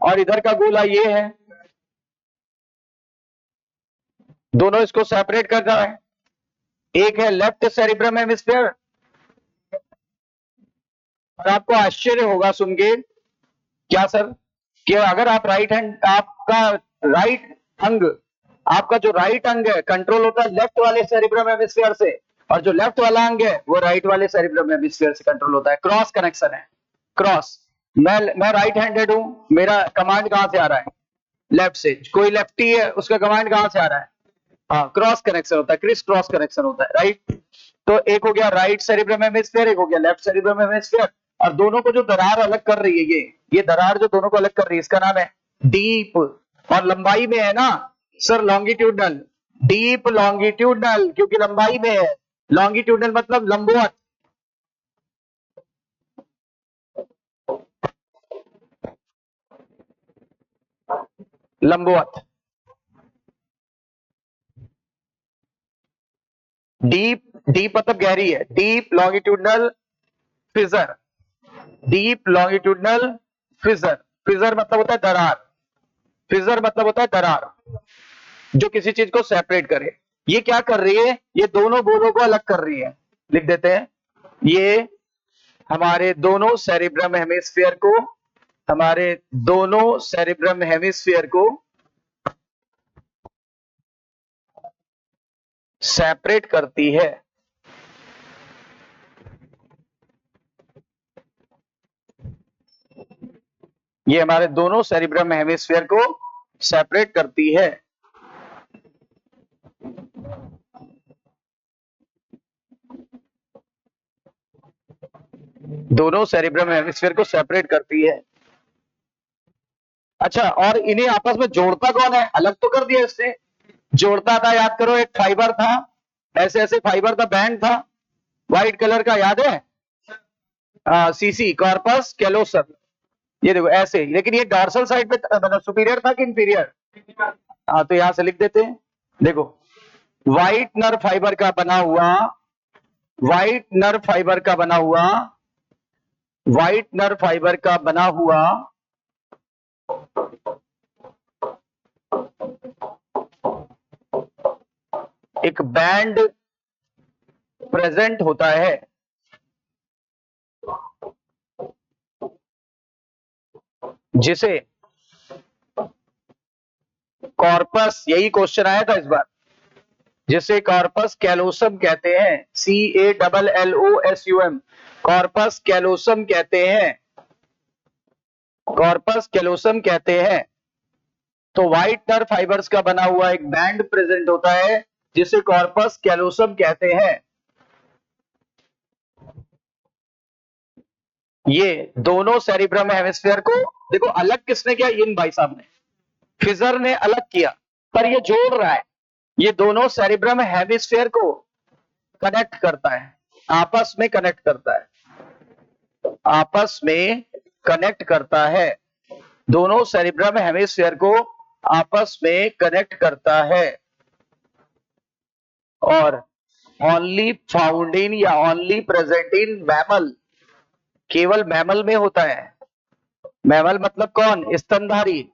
S1: और इधर का गोला ये है, दोनों इसको सेपरेट कर रहा है। एक है लेफ्ट सेरिब्रम हेमिस्फीयर, और आपको आश्चर्य होगा सुन के, क्या सर, कि अगर आप राइट हैंड, आपका राइट अंग, आपका जो राइट अंग है कंट्रोल होता है लेफ्ट वाले सेरिब्रम हेमिस्फीयर से, और जो लेफ्ट वाला अंग है वो राइट वाले सेरिब्रम हेमिस्फीयर से कंट्रोल होता है। क्रॉस कनेक्शन है, क्रॉस। मैं राइट हैंडेड हूं, मेरा कमांड कहां से आ रहा है, लेफ्ट से। कोई लेफ्टी है, उसका कमांड कहां से आ रहा है, हाँ क्रॉस कनेक्शन होता है, क्रिस क्रॉस कनेक्शन होता है, राइट। तो एक हो गया राइट सेरिब्रम हेमिस्फीयर, एक हो गया लेफ्ट सेरिब्रम हेमिस्फीयर, और दोनों को जो दरार अलग कर रही है, ये दरार जो दोनों को अलग कर रही है, इसका नाम है डीप। और लंबाई में है ना सर, लॉन्गिट्यूडनल, डीप लॉन्गिट्यूडनल, क्योंकि लंबाई में है, लॉन्गिट्यूडनल मतलब लंबवत। लंबवत, डीप, डीप मतलब गहरी है, डीप लॉन्गिट्यूडनल फिजर, डीप लॉन्गिट्यूडनल फिजर। फिजर मतलब होता है दरार, फिजर मतलब होता है दरार जो किसी चीज को सेपरेट करे। ये क्या कर रही है, ये दोनों गोलों को अलग कर रही है, लिख देते हैं, ये हमारे दोनों सेरिब्रम हेमिस्फीयर को, हमारे दोनों सेरिब्रम हेमिस्फीयर को सेपरेट करती है। ये हमारे दोनों सेरिब्रम हेमिस्फीयर को सेपरेट करती है। दोनों सेरिब्रम हेमिस्फीयर को सेपरेट करती है। अच्छा, और इन्हें आपस में जोड़ता कौन है, अलग तो कर दिया इसने, जोड़ता था, याद करो, एक फाइबर था, ऐसे ऐसे फाइबर था, बैंड था व्हाइट कलर का, याद है, सीसी, कॉर्पस कैलोसम। ये देखो ऐसे ही, लेकिन ये डॉर्सल साइड पे मतलब सुपीरियर था कि इंफीरियर, हाँ तो यहां से लिख देते हैं, देखो व्हाइट नर्व फाइबर का बना हुआ, व्हाइट नर्व फाइबर का बना हुआ, व्हाइट नर्व फाइबर का बना हुआ एक बैंड प्रेजेंट होता है, जिसे कॉर्पस, यही क्वेश्चन आया था इस बार, जिसे कॉर्पस कैलोसम कहते हैं, CALLOSUM, कॉर्पस कैलोसम कहते हैं, कॉर्पस कैलोसम कहते हैं। तो व्हाइट नर्व फाइबर्स का बना हुआ एक बैंड प्रेजेंट होता है जिसे कॉर्पस कैलोसम कहते हैं। ये दोनों सेरिब्रम हेमिस्फीयर को देखो अलग किसने किया, इन भाई साहब ने, फिजर ने अलग किया, पर ये जोड़ रहा है, ये दोनों सेरिब्रम हेमिस्फीयर को कनेक्ट करता है, आपस में कनेक्ट करता है, आपस में कनेक्ट करता है, दोनों सेरिब्रम हेमिस्फीयर को आपस में कनेक्ट करता है। और ओनली फाउंड इन या ओनली प्रेजेंट इन मैमल, केवल मैमल में होता है। मैमल मतलब कौन, स्तनधारी,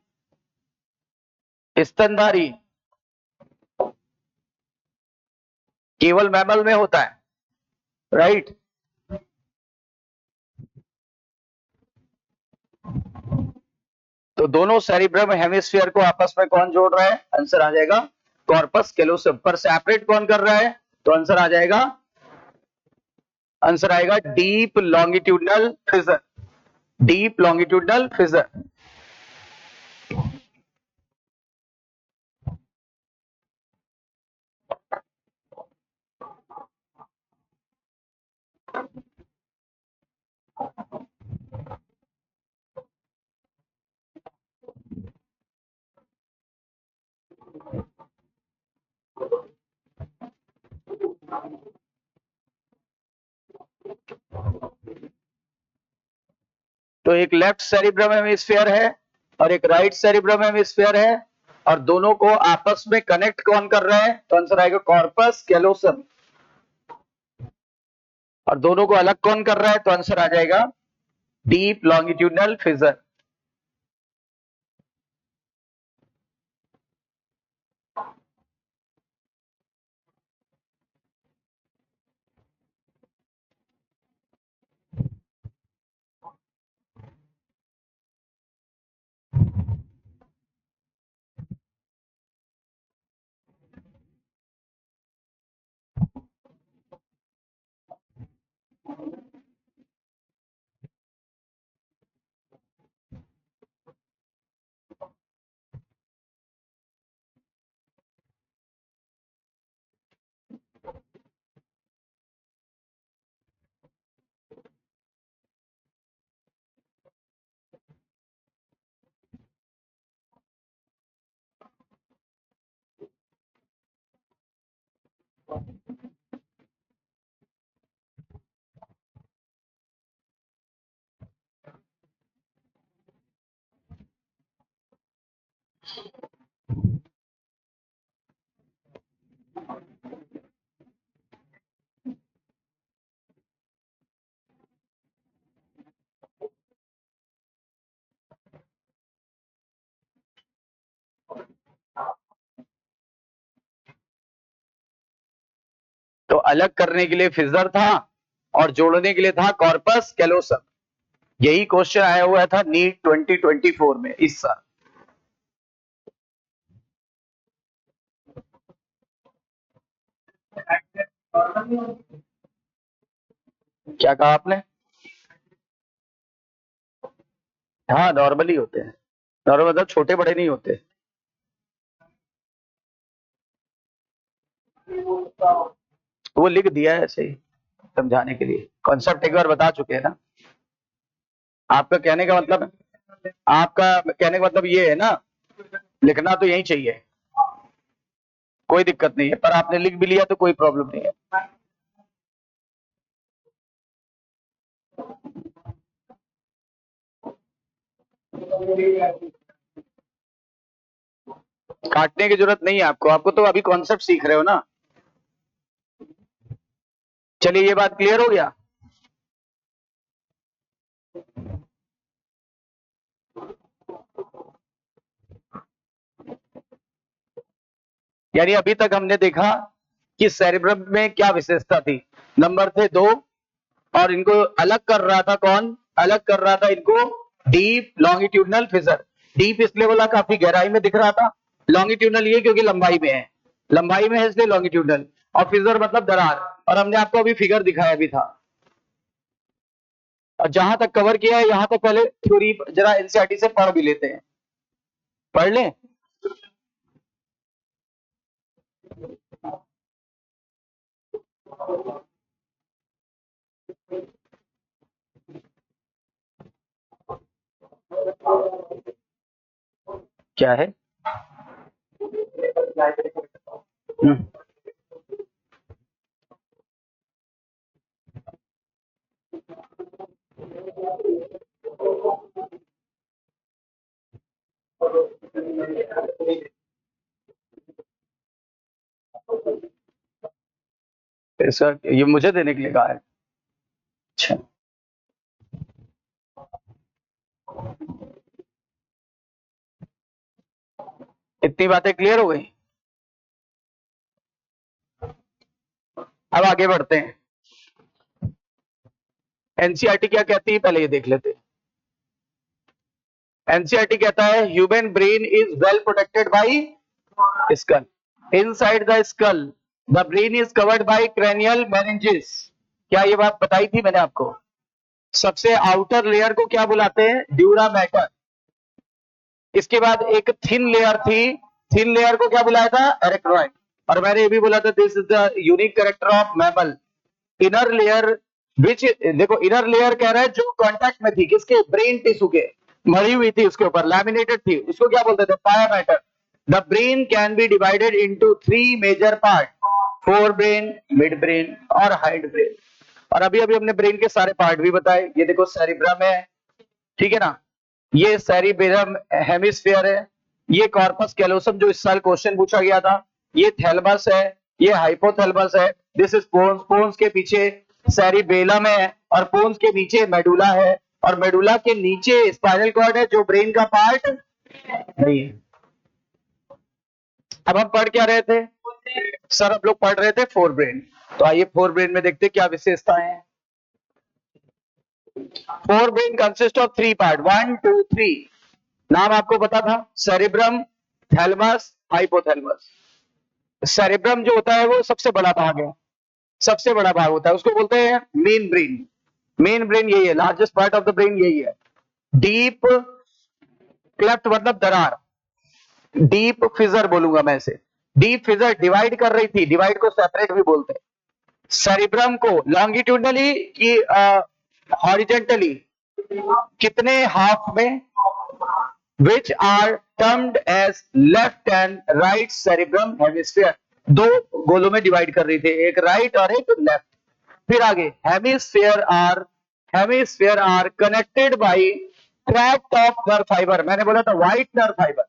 S1: स्तनधारी केवल मैमल में होता है, राइट। तो दोनों सेरिब्रम हेमिस्फीयर को आपस में कौन जोड़ रहा है, आंसर आ जाएगा कॉर्पस कैलोसम। पर सेपरेट कौन कर रहा है, तो आंसर आ जाएगा, आंसर आएगा डीप लॉन्गिट्यूडनल फिजर, डीप लॉन्गिट्यूडनल फिजर। तो एक लेफ्ट सेरिब्रम हेमिस्फीयर है और एक राइट सेरिब्रम हेमिस्फीयर है, और दोनों को आपस में कनेक्ट कौन कर रहा है, तो आंसर आएगा कॉर्पस कैलोसम। और दोनों को अलग कौन कर रहा है, तो आंसर आ जाएगा डीप लॉन्गिट्यूडनल फिजर। तो अलग करने के लिए फिजर था और जोड़ने के लिए था कॉर्पस कैलोसम। यही क्वेश्चन आया हुआ था नीट 2024 में इस साल। क्या कहा आपने, हाँ नॉर्मली होते हैं, नॉर्मल मतलब छोटे बड़े नहीं होते। वो लिख दिया है ऐसे ही समझाने के लिए, कॉन्सेप्ट एक बार बता चुके हैं ना। आपका कहने का मतलब, आपका कहने का मतलब ये है ना, लिखना तो यही चाहिए, कोई दिक्कत नहीं है, पर आपने लिख भी लिया तो कोई प्रॉब्लम नहीं है। काटने की जरूरत नहीं है आपको, आपको तो अभी कॉन्सेप्ट सीख रहे हो ना। चलिए, ये बात क्लियर हो गया। यानी अभी तक हमने देखा कि सेरिब्रम में क्या विशेषता थी। नंबर थे 2 और इनको अलग कर रहा था कौन? अलग कर रहा था इनको डीप लॉन्गिट्यूडनल फिजर। डीप इसलिए बोला काफी गहराई में दिख रहा था, लॉन्गिट्यूडनल ये क्योंकि लंबाई में है, लंबाई में है इसलिए लॉन्गिट्यूडनल, और फिजर मतलब दरार। और हमने आपको अभी फिगर दिखाया भी था। और जहां तक कवर किया है यहां तक पहले थ्योरी जरा एनसीईआरटी से पढ़ भी लेते हैं, पढ़ लें। क्या है? हम्म, ऐसा ये मुझे देने के लिए कहा है। अच्छा, इतनी बातें क्लियर हो गई। अब आगे बढ़ते हैं। एनसीईआरटी क्या कहती है पहले ये देख लेते हैं। एनसीईआरटी कहता है human brain is well protected by skull. Inside the skull the brain is covered by cranial meninges। क्या ये बात बताई थी मैंने आपको? सबसे आउटर लेयर को क्या बुलाते हैं? Dura mater. इसके बाद एक थिन लेयर थी, थिन लेयर को क्या बुलाया था? एरेक्नोइड। और मैंने ये भी बोला था this is the unique character of mammal. Inner layer which, देखो इनर लेयर कह रहा है जो कांटेक्ट में थी किसके? ब्रेन टिश्यू के, मरी हुई थी उसके ऊपर, लैमिनेटेड थी, उसको क्या बोलते थे? Pia mater. The brain can be divided into 3 major part, forebrain, midbrain और हाइड ब्रेन। और अभी अभी हमने ब्रेन के सारे पार्ट भी बताए। ये देखो सेरिब्रम है, ठीक है ना, ये सेरिबेरम हेमिस्फीयर है, ये कॉर्पस कैलोसम जो इस साल क्वेश्चन पूछा गया था, ये थैलमस है, ये हाइपोथैलेमस है, दिस इज पोन्स, पोन्स के पीछे सेरिबेलम है और पोन्स के नीचे मेडुला है, और मेडुला के नीचे स्पाइनल कॉर्ड है जो ब्रेन का पार्ट नहीं है। अब हम पढ़ क्या रहे थे सर? अब लोग पढ़ रहे थे फोर ब्रेन। तो आइए फोर ब्रेन में देखते क्या विशेषताएं हैं। Fore brain consist of 3 part, 1 2 3। नाम आपको पता था, सेरिब्रम, थैलमस, हाइपोथैलेमस। सेरिब्रम जो होता है वो सबसे बड़ा भाग है, सबसे बड़ा भाग होता है, उसको बोलते हैं मेन ब्रेन। मेन ब्रेन यही है, largest part of the brain यही है। डीप क्लेफ्ट मतलब दरार, डीप फिजर बोलूंगा मैं इसे। डीप फिजर डिवाइड कर रही थी, डिवाइड को सेपरेट भी बोलते हैं। सेरिब्रम को लॉन्गिट्यूडनली की हॉरिजेंटली कितने हाफ में? which are termed as left and right cerebrum hemisphere। दो गोलों में डिवाइड कर रही थी, एक राइट और एक लेफ्ट। फिर आगे hemisphere are connected by tract of nerve fibre. मैंने बोला था व्हाइट नर्व फाइबर,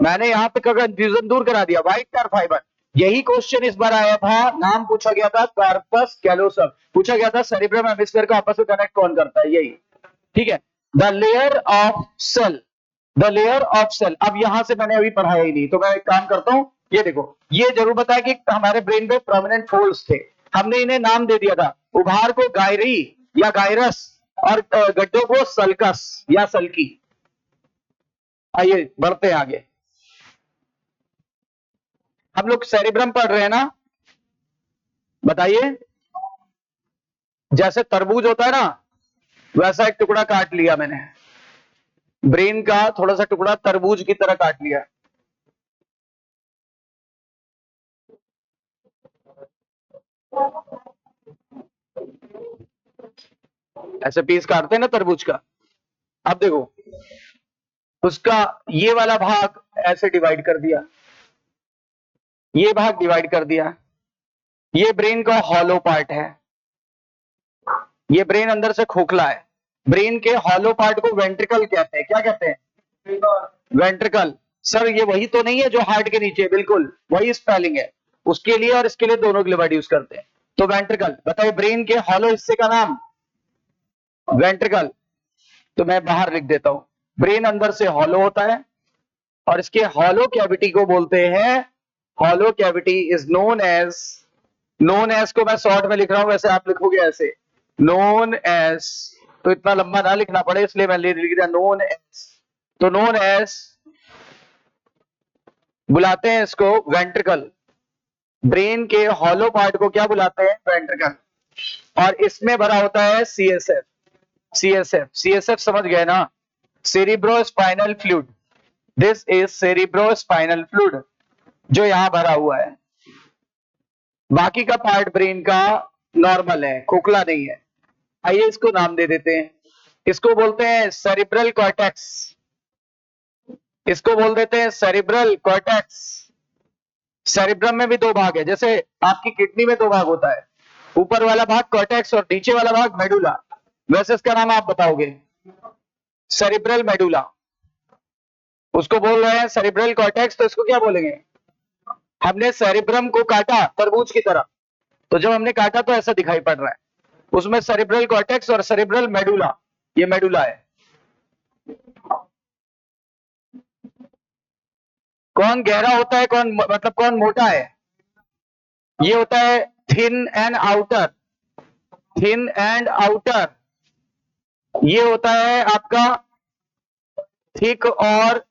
S1: मैंने यहां पे कंफ्यूजन दूर करा दिया, व्हाइट नर्व फाइबर। यही क्वेश्चन इस बार आया था, नाम पूछा गया था कार्पस कैलोसम, पूछा गया था सेरिब्रम हेमिस्फीयर को आपस में कनेक्ट कौन करता है, यही, ठीक है। The layer of cell, the layer of cell. अब यहां से मैंने अभी पढ़ाया ही नहीं, तो मैं एक काम करता हूं, ये देखो, ये जरूर बताया कि हमारे ब्रेन में प्रोमिनेंट फोल्ड्स थे, हमने इन्हें नाम दे दिया था, उभार को गायरी या गायरस और गड्ढों को सल्कस या सल्की। आइए बढ़ते हैं आगे। हम लोग सेरिब्रम पढ़ रहे हैं ना, बताइए। जैसे तरबूज होता है ना, वैसा एक टुकड़ा काट लिया मैंने, ब्रेन का थोड़ा सा टुकड़ा तरबूज की तरह काट लिया। ऐसे पीस काटते हैं ना तरबूज का। अब देखो, उसका ये वाला भाग ऐसे डिवाइड कर दिया, ये भाग डिवाइड कर दिया, ये ब्रेन का हॉलो पार्ट है, ये ब्रेन अंदर से खोखला है। ब्रेन के हॉलो पार्ट को वेंट्रिकल कहते हैं। क्या कहते हैं? वेंट्रिकल। सर ये वही तो नहीं है जो हार्ट के नीचे? बिल्कुल वही स्पेलिंग है, उसके लिए और इसके लिए दोनों के लिए वर्ड यूज करते हैं। तो वेंट्रिकल। बताइए ब्रेन के हॉलो हिस्से का नाम वेंट्रिकल। तो मैं बाहर लिख देता हूं, ब्रेन अंदर से हॉलो होता है और इसके हॉलो कैविटी को बोलते हैं, hollow cavity is known as को मैं शॉर्ट में लिख रहा हूं, वैसे आप लिखोगे ऐसे नोन एज, तो इतना लंबा ना लिखना पड़े इसलिए मैं लिख दिया नोन एज। तो नोन एज बुलाते हैं इसको वेंट्रिकल। ब्रेन के हॉलो पार्ट को क्या बुलाते हैं? वेंट्रिकल। और इसमें भरा होता है सीएसएफ। सीएसएफ समझ गए ना? Cerebrospinal fluid. This is cerebrospinal fluid जो यहां भरा हुआ है। बाकी का पार्ट ब्रेन का नॉर्मल है, खोखला नहीं है। आइए इसको नाम दे देते हैं, इसको बोलते हैं सेरिब्रल कॉर्टेक्स। इसको बोल देते हैं सेरिब्रल कॉर्टेक्स। सेरिब्रम में भी दो भाग है, जैसे आपकी किडनी में दो भाग होता है, ऊपर वाला भाग कॉर्टेक्स और नीचे वाला भाग मेडुला। वैसे इसका नाम आप बताओगे सेरिब्रल मेडुला। उसको बोल रहे हैं सेरिब्रल कॉर्टेक्स, तो इसको क्या बोलेंगे? हमने सेरिब्रम को काटा तरबूज की तरह, तो जब हमने काटा तो ऐसा दिखाई पड़ रहा है, उसमें सेरिब्रल कॉर्टेक्स और सेरिब्रल मेडुला, ये मेडुला है। कौन गहरा होता है, कौन मतलब कौन मोटा है? ये होता है thin and outer. Thin and outer ये होता है आपका थिक और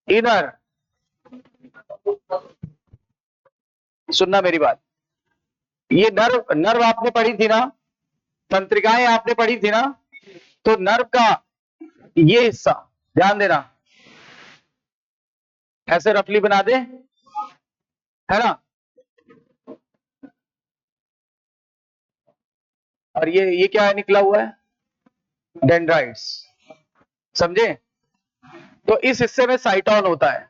S1: इनर। सुनना मेरी बात, ये नर्व नर्व आपने पढ़ी थी ना, तंत्रिकाएं आपने पढ़ी थी ना, तो नर्व का ये हिस्सा ध्यान देना, ऐसे रफली बना दे, है ना? और ये क्या है निकला हुआ है? डेंड्राइट्स। समझे? तो इस हिस्से में साइटोन होता है।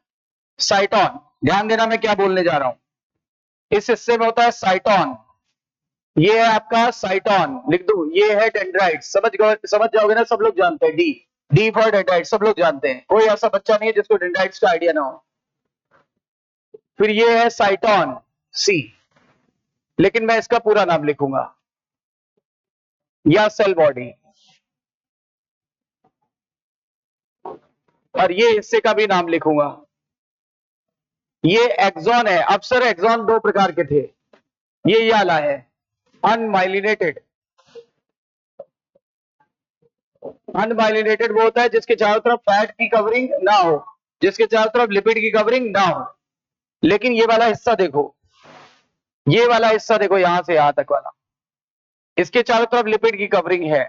S1: साइटोन, ध्यान देना मैं क्या बोलने जा रहा हूं। इस हिस्से में होता है साइटोन। ये है आपका साइटोन, लिख दू, ये है डेंड्राइट्स। समझ जाओगे ना, सब लोग जानते हैं, डी डी फॉर डेंड्राइट्स, सब लोग जानते हैं, कोई ऐसा बच्चा नहीं है जिसको डेंड्राइट्स का आइडिया ना हो। फिर ये है साइटोन सी, लेकिन मैं इसका पूरा नाम लिखूंगा, या सेल बॉडी। और ये हिस्से का भी नाम लिखूंगा, ये एक्सॉन है। अब सर एक्सॉन दो प्रकार के थे, ये वाला है अनमाइलिनेटेड। अनमाइलिनेटेड वो होता है जिसके चारों तरफ फैट की कवरिंग ना हो, जिसके चारों तरफ लिपिड की कवरिंग ना हो। लेकिन ये वाला हिस्सा देखो, ये वाला हिस्सा देखो, यहां से यहां तक वाला, इसके चारों तरफ लिपिड की कवरिंग है।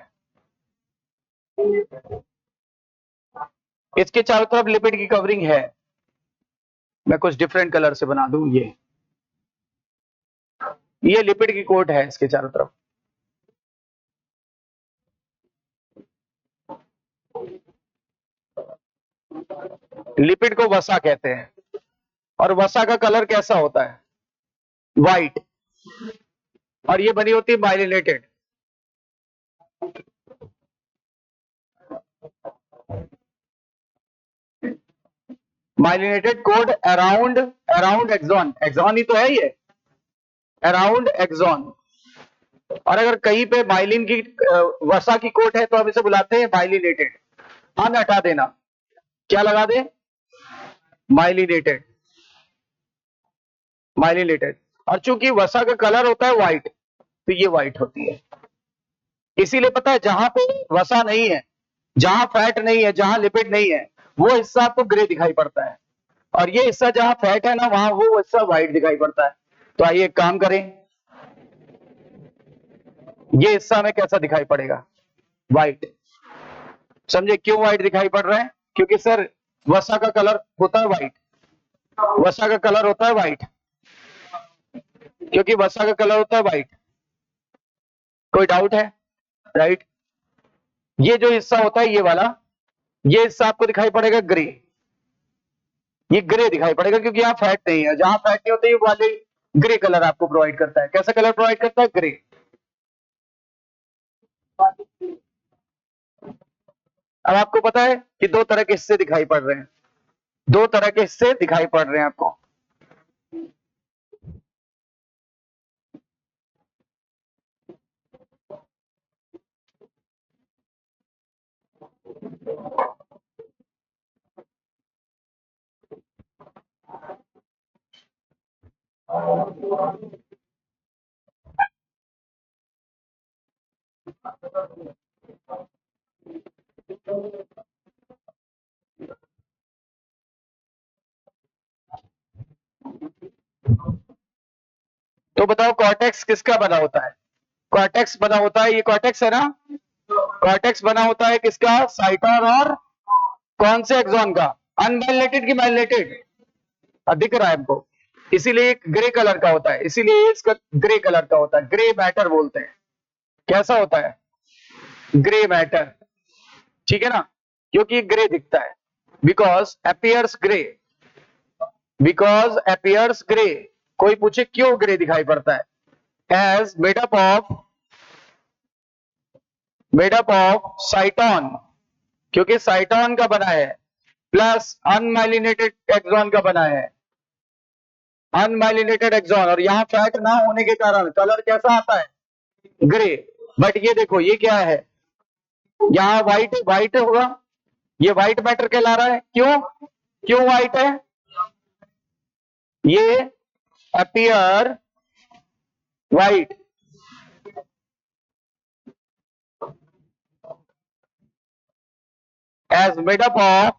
S1: इसके चारों तरफ लिपिड की कवरिंग है। मैं कुछ डिफरेंट कलर से बना दूं, ये लिपिड की कोट है इसके चारों तरफ। लिपिड को वसा कहते हैं, और वसा का कलर कैसा होता है? व्हाइट। और ये बनी होती है myelinated. Myelinated code around around axon, axon ही तो है ये, अराउंड एक्सॉन। और अगर कहीं पे माइलिन की वसा की कोट है तो हम इसे बुलाते हैं माइलिनेटेड। अन हटा देना, क्या लगा दे? माइलिनेटेड। माइलिनेटेड। और चूंकि वसा का कलर होता है व्हाइट, तो ये व्हाइट होती है। इसीलिए पता है जहां पे वसा नहीं है, जहां फैट नहीं है, जहां लिपिड नहीं है, वो हिस्सा आपको ग्रे दिखाई पड़ता है, और ये हिस्सा जहां फैट है ना, वहां वो हिस्सा व्हाइट दिखाई पड़ता है। तो आइए एक काम करें, ये हिस्सा हमें कैसा दिखाई पड़ेगा? व्हाइट। समझे क्यों व्हाइट दिखाई पड़ रहा है? क्योंकि सर वसा का कलर होता है व्हाइट, वसा का कलर होता है व्हाइट, क्योंकि वसा का कलर होता है व्हाइट। कोई डाउट है? राइट। ये जो हिस्सा होता है ये वाला, ये हिस्सा आपको दिखाई पड़ेगा ग्रे, ये ग्रे दिखाई पड़ेगा क्योंकि यहाँ फैट नहीं है। जहां फैट नहीं होता, ये वाले ग्रे कलर आपको प्रोवाइड करता है। कैसा कलर प्रोवाइड करता है? ग्रे। अब आपको पता है कि दो तरह के हिस्से दिखाई पड़ रहे हैं, दो तरह के हिस्से दिखाई पड़ रहे हैं आपको। तो बताओ कॉर्टेक्स किसका बना होता है? कॉर्टेक्स बना होता है, ये कॉर्टेक्स है ना, कॉर्टेक्स बना होता है किसका? साइटोन और कौन से एक्सॉन का? अनमाइलिनेटेड की माइलिनेटेड? दिख रहा है हमको, इसीलिए ग्रे कलर का होता है, इसीलिए इसका ग्रे कलर का होता है, ग्रे मैटर बोलते हैं। कैसा होता है? ग्रे मैटर, ठीक है ना, क्योंकि ग्रे दिखता है, because appears grey, because appears grey. कोई पूछे क्यों ग्रे दिखाई पड़ता है? As made up of cyton, क्योंकि साइटोन का बना है, प्लस अनमाइलिनेटेड एक्सॉन का बना है, अनमाइलिनेटेड एक्सॉन, और यहाँ फैट ना होने के कारण कलर कैसा आता है? ग्रे। बट ये देखो ये क्या है, यहाँ व्हाइट, व्हाइट होगा, ये व्हाइट मैटर कहला रहा है। क्यों? क्यों व्हाइट है? ये appear white as made up of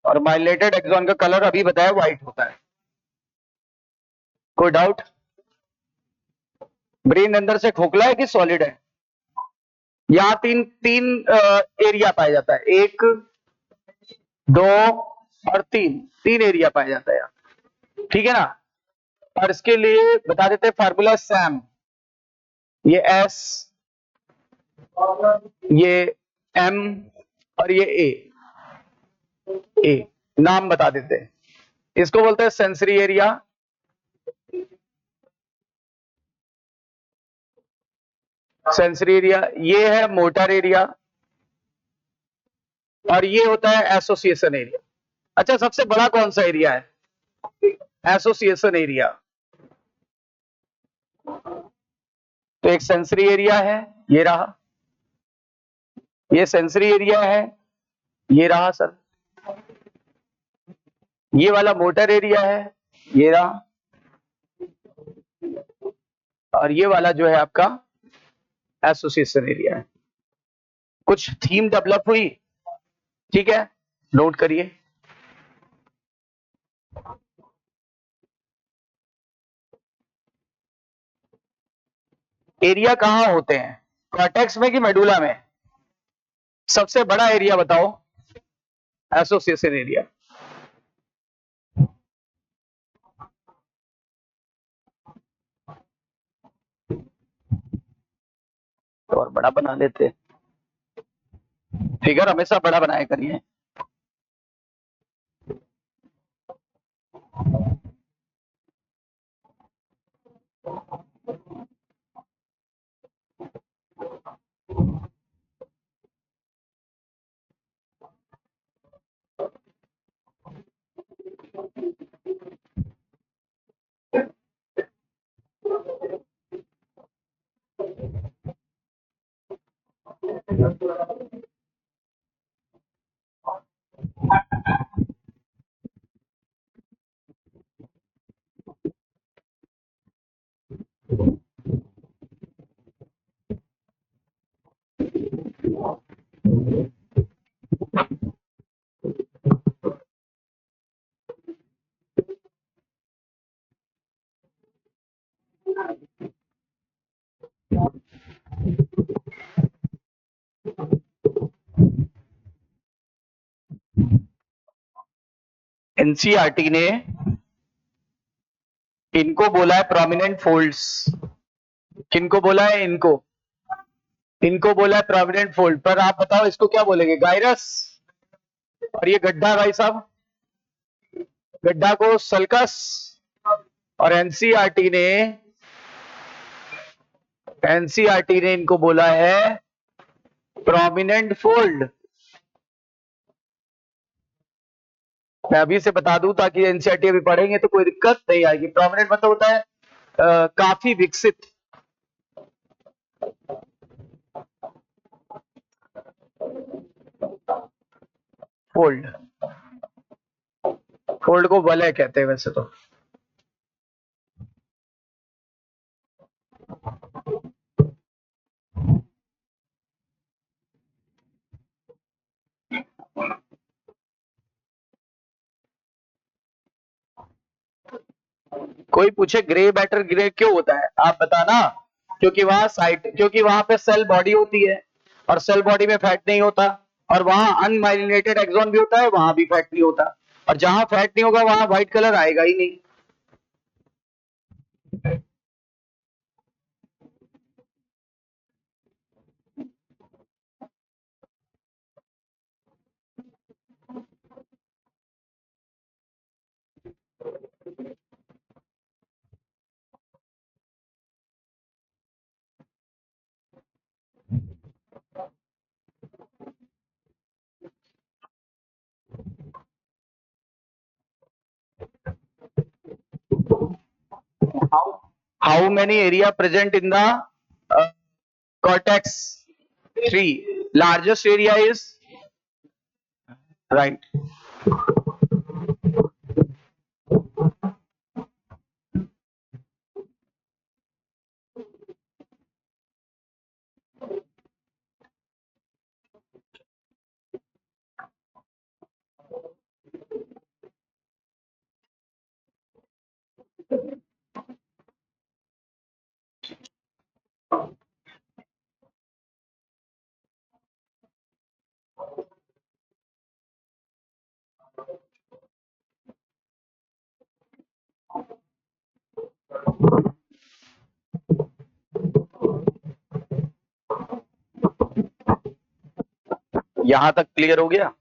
S1: और माइलेटेड एक्सॉन का कलर अभी बताया व्हाइट होता है। कोई डाउट? ब्रेन अंदर से खोखला है कि सॉलिड है? यहाँ तीन तीन एरिया पाया जाता है, 1 2 और 3, 3 एरिया पाया जाता है यहाँ, ठीक है ना। और इसके लिए बता देते हैं फार्मूला सैम, ये एस, ये एम और ये ए नाम बता देते हैं। इसको बोलते हैं सेंसरी एरिया, सेंसरी एरिया, ये है मोटर एरिया, और ये होता है एसोसिएशन एरिया। अच्छा, सबसे बड़ा कौन सा एरिया है? Association area. तो एक सेंसरी एरिया है, ये रहा, ये सेंसरी एरिया है, ये रहा सर, ये वाला मोटर एरिया है, ये रहा, और ये वाला जो है आपका एसोसिएशन एरिया है। कुछ थीम डेवलप हुई? ठीक है, नोट करिए। एरिया कहां होते हैं, कॉर्टेक्स में कि मेडुला में? सबसे बड़ा एरिया बताओ। Association area. तो और बड़ा बना लेते, फिगर हमेशा बड़ा बनाया करिए। एनसीईआरटी ने इनको बोला है प्रोमिनेंट फोल्ड्स। किनको बोला है? इनको, इनको बोला है प्रोमिनेंट फोल्ड। पर आप बताओ इसको क्या बोलेंगे? गायरस। और ये गड्ढा भाई साहब, गड्ढा को सल्कस। और एनसीईआरटी ने इनको बोला है प्रोमिनेंट फोल्ड। मैं अभी से बता दूं ताकि एनसीईआरटी अभी पढ़ेंगे तो कोई दिक्कत नहीं आएगी। प्रोमिनेंट मतलब होता है काफी विकसित। फोल्ड, फोल्ड को वलय कहते हैं वैसे तो। कोई पूछे ग्रे मैटर ग्रे क्यों होता है, आप बताना। क्योंकि वहां पे सेल बॉडी होती है और सेल बॉडी में फैट नहीं होता, और वहां अनमाइलिनेटेड एक्सॉन भी होता है, वहां भी फैट नहीं होता, और जहां फैट नहीं होगा वहां व्हाइट कलर आएगा ही नहीं। How many area present in the cortex? 3. Largest area is right. यहां तक क्लियर हो गया?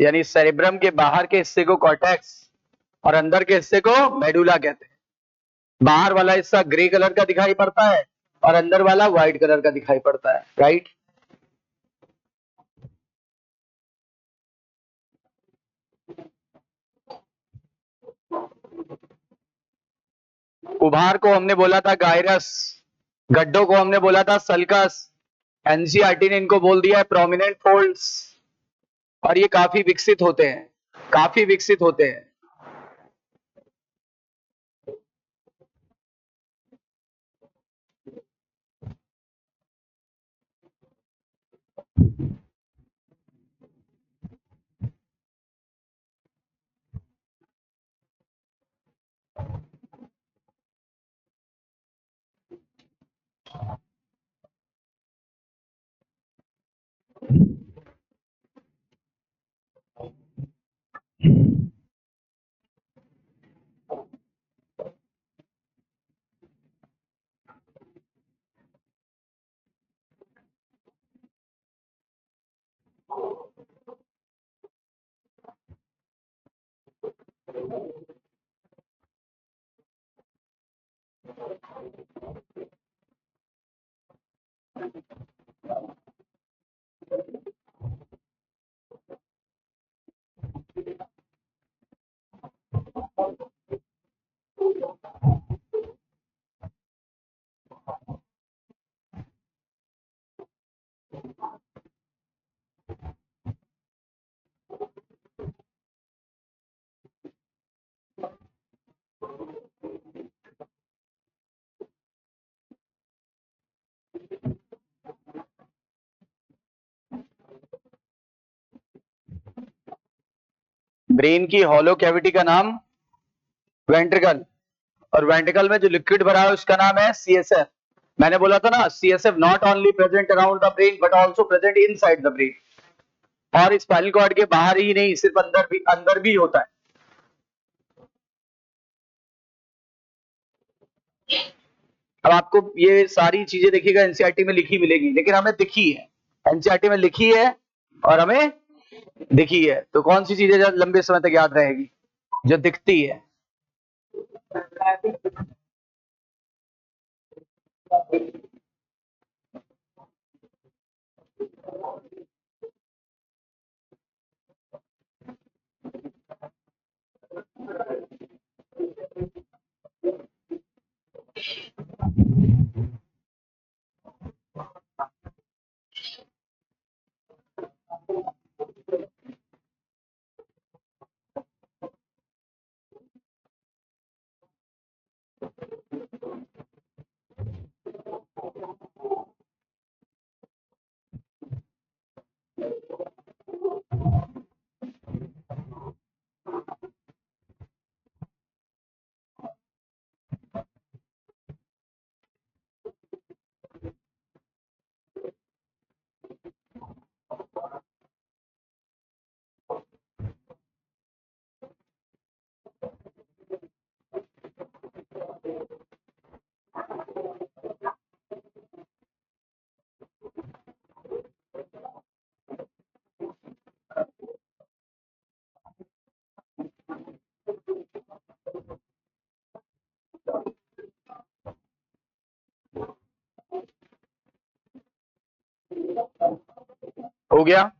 S1: यानी सेरेब्रम के बाहर के हिस्से को कॉर्टेक्स और अंदर के हिस्से को मेडुला कहते हैं। बाहर वाला हिस्सा ग्रे कलर का दिखाई पड़ता है और अंदर वाला व्हाइट कलर का दिखाई पड़ता है, राइट। उभार को हमने बोला था गायरस, गड्ढों को हमने बोला था सल्कस, एनसीईआरटी ने इनको बोल दिया है प्रोमिनेंट फोल्ड्स, और ये काफी विकसित होते हैं, काफी विकसित होते हैं। ब्रेन की हॉलो कैविटी का नाम वेंट्रिकल, और वेंट्रिकल में जो लिक्विड भरा है उसका नाम है सीएसएफ। मैंने बोला था ना, CSF not only present around the brain but also present inside the brain. और स्पाइनल कॉर्ड के बाहर ही नहीं, सिर्फ अंदर भी होता है। अब आपको ये सारी चीजें देखिएगा एनसीईआरटी में लिखी मिलेगी, लेकिन हमें दिखी है, एनसीईआरटी में लिखी है और हमें दिखी है। तो कौन सी चीजें जो लंबे समय तक याद रहेगी? जो दिखती है। हो गया?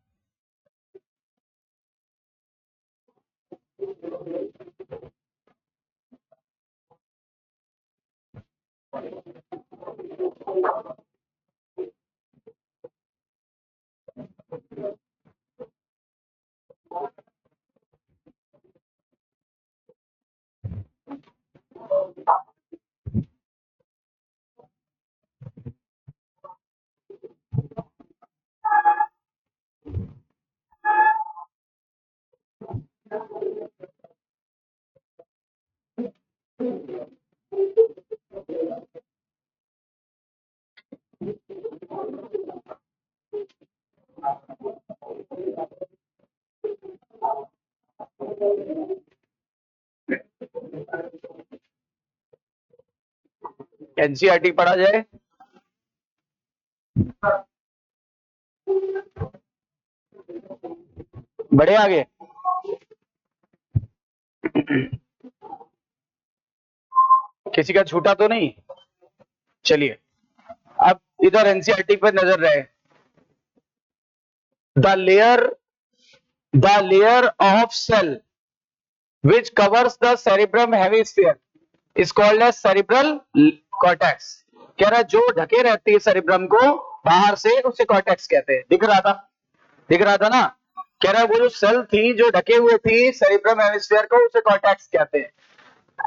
S1: एनसीईआरटी पढ़ा जाए। बढ़े आगे? किसी का छूटा तो नहीं? चलिए अब इधर एनसीईआरटी पर नजर रहे। The layer of cell which covers the cerebrum hemisphere is called as cerebral cortex। कह रहा है जो ढके रहती है सेरिब्रम को बाहर से उसे कॉर्टेक्स कहते हैं। दिख रहा था ना? कह रहा है वो जो सेल थी जो ढके हुए थी सेरिब्रम हेमिस्फीयर को, उसे कॉर्टेक्स कहते हैं।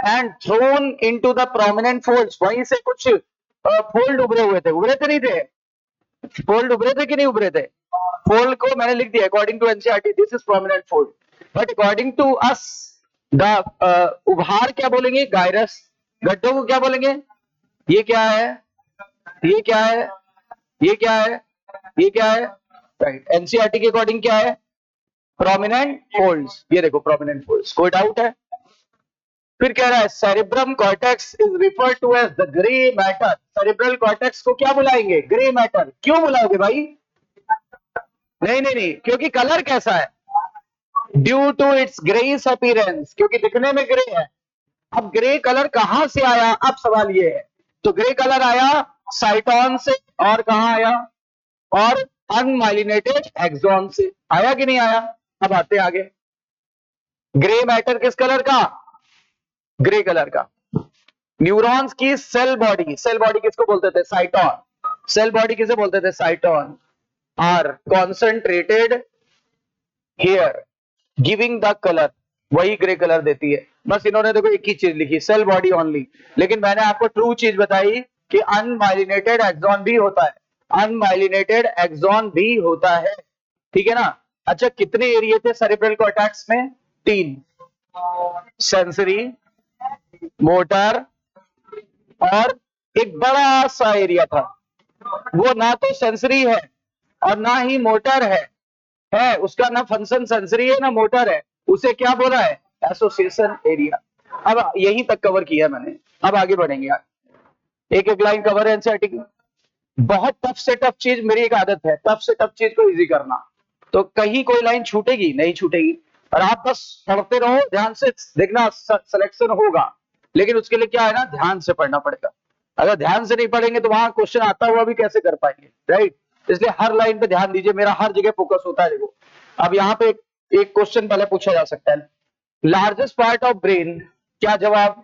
S1: And throne into the prominent folds, वहीं से कुछ फोल्ड उभरे हुए थे। उभरे थे नहीं थे? फोल्ड उभरे थे कि नहीं उभरे थे? फोल्ड को मैंने लिख दिया according to NCERT this is prominent fold, but according to us the उभार क्या बोलेंगे? गायरस। गड्ढों को क्या बोलेंगे? ये क्या है? ये क्या है? ये क्या है? ये क्या है? राइट, एनसीईआरटी के अकॉर्डिंग क्या है? Prominent folds. ये देखो प्रोमिनेंट फोल्ड्स। कोई डाउट है? फिर कह रहा है cerebrum cortex is referred to as the grey matter. Cerebral cortex को क्या बुलाएंगे? Grey matter. क्यों बुलाओगे भाई? नहीं, क्योंकि कलर कैसा है? Due to its greyish appearance, क्योंकि दिखने में ग्रे है। अब ग्रे कलर कहां से आया? अब सवाल ये है। तो ग्रे कलर आया साइटोन से, और कहां आया? और अनमाइलिनेटेड एक्सॉन से। आया कि नहीं आया? अब आते हैं आगे। ग्रे मैटर किस कलर का? ग्रे कलर का। न्यूरॉन्स की सेल बॉडी, सेल बॉडी किसको बोलते थे? साइटोन। सेल बॉडी किसे बोलते थे? Cyton. Are concentrated here giving the colour, वही ग्रे कलर देती है। बस इन्होंने देखो एक ही चीज लिखी, सेल बॉडी ओनली, लेकिन मैंने आपको ट्रू चीज बताई कि अनमाइलिनेटेड एक्सॉन भी होता है। अनमाइलिनेटेड एक्सॉन भी होता है, ठीक है ना? अच्छा, कितने एरिया थे सेरेब्रल कॉर्टेक्स में? 3, सेंसरी, मोटर और एक बड़ा सा एरिया था, वो ना तो सेंसरी है और ना ही मोटर है उसका ना फंक्शन सेंसरी है ना मोटर है, उसे क्या बोला है? Association area. अब यहीं तक कवर किया मैंने, अब आगे बढ़ेंगे। एक एक लाइन कवर है एनसीईआरटी की। बहुत टफ से टफ चीज, मेरी एक आदत है टफ से टफ चीज को इजी करना, तो कहीं कोई लाइन छूटेगी नहीं छूटेगी, और आप बस पढ़ते रहो ध्यान से, देखना सिलेक्शन होगा, लेकिन उसके लिए क्या है ना, ध्यान से पढ़ना पड़ेगा। अगर ध्यान से नहीं पढ़ेंगे तो वहां क्वेश्चन आता हुआ भी कैसे कर पाएंगे, राइट। इसलिए हर लाइन पे ध्यान दीजिए, मेरा हर जगह फोकस होता है। देखो अब यहाँ पे एक क्वेश्चन पहले पूछा जा सकता है, लार्जेस्ट पार्ट ऑफ ब्रेन, क्या जवाब,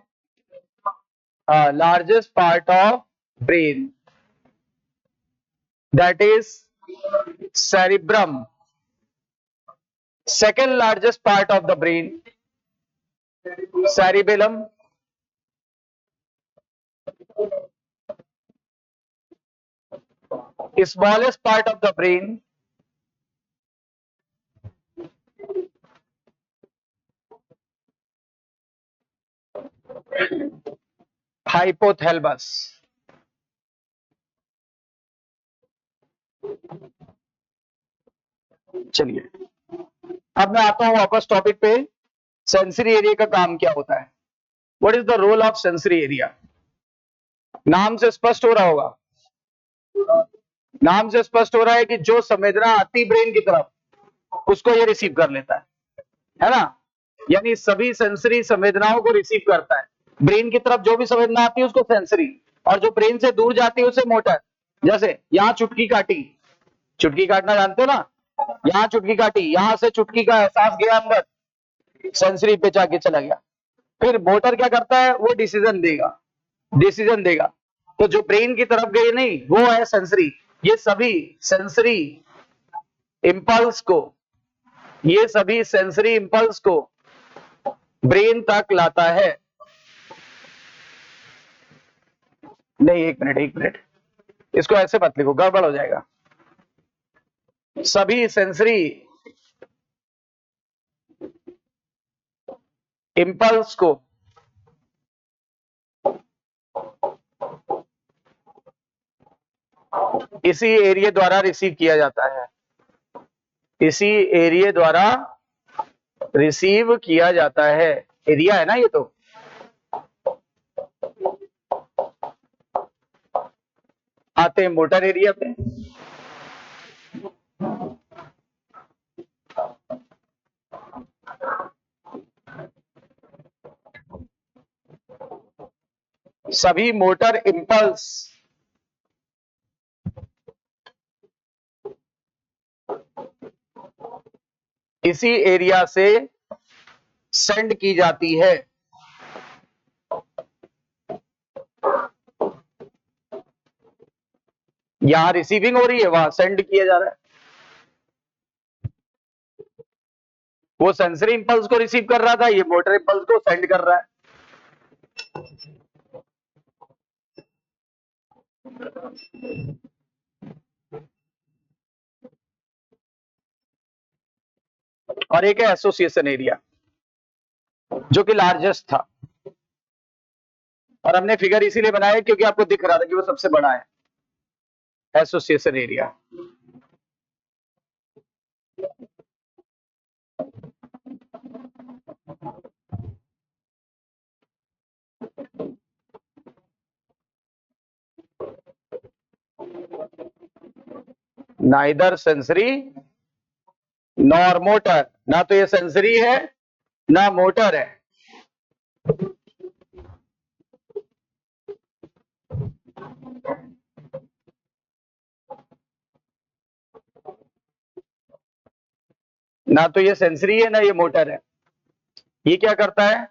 S1: largest part of brain that is cerebrum. Second largest part of the brain, cerebellum. Smallest part of the brain, hypothalamus. चलिए अब मैं आता हूं वापस टॉपिक पे, सेंसरी एरिया का काम क्या होता है, what is the role of sensory area. नाम से स्पष्ट हो रहा होगा, नाम से स्पष्ट हो रहा है कि जो संवेदना आती ब्रेन की तरफ उसको ये रिसीव कर लेता है ना, यानी सभी सेंसरी संवेदनाओं को रिसीव करता है। ब्रेन की तरफ जो भी संवेदना आती है उसको सेंसरी, और जो ब्रेन से दूर जाती है उसे मोटर। जैसे यहाँ चुटकी काटी, चुटकी काटना जानते हो ना, यहाँ चुटकी काटी, यहां से चुटकी का एहसास गया अंदर, सेंसरी पे जाके चला गया, फिर मोटर क्या करता है, वो डिसीजन देगा, डिसीजन देगा। तो जो ब्रेन की तरफ गई नहीं वो है सेंसरी। ये सभी सेंसरी इंपल्स को, ये सभी सेंसरी इंपल्स को ब्रेन तक लाता है। नहीं एक मिनट, इसको ऐसे मत लिखो, गड़बड़ हो जाएगा। सभी सेंसरी इंपल्स को इसी एरिया द्वारा रिसीव किया जाता है, इसी एरिया द्वारा रिसीव किया जाता है। एरिया है ना ये, तो आते हैं मोटर एरिया पे। सभी मोटर इंपल्स इसी एरिया से सेंड की जाती है। यहां रिसीविंग हो रही है, वहां सेंड किया जा रहा है। वो सेंसरी इंपल्स को रिसीव कर रहा था, ये मोटर इंपल्स को सेंड कर रहा है। और एक है एसोसिएशन एरिया, जो कि लार्जेस्ट था, और हमने फिगर इसीलिए बनाया क्योंकि आपको दिख रहा था कि वो सबसे बड़ा है, association area. Neither sensory nor motor, ना तो ये सेंसरी है ना मोटर है। ना तो ये सेंसरी है ना ये मोटर है। ये क्या करता है,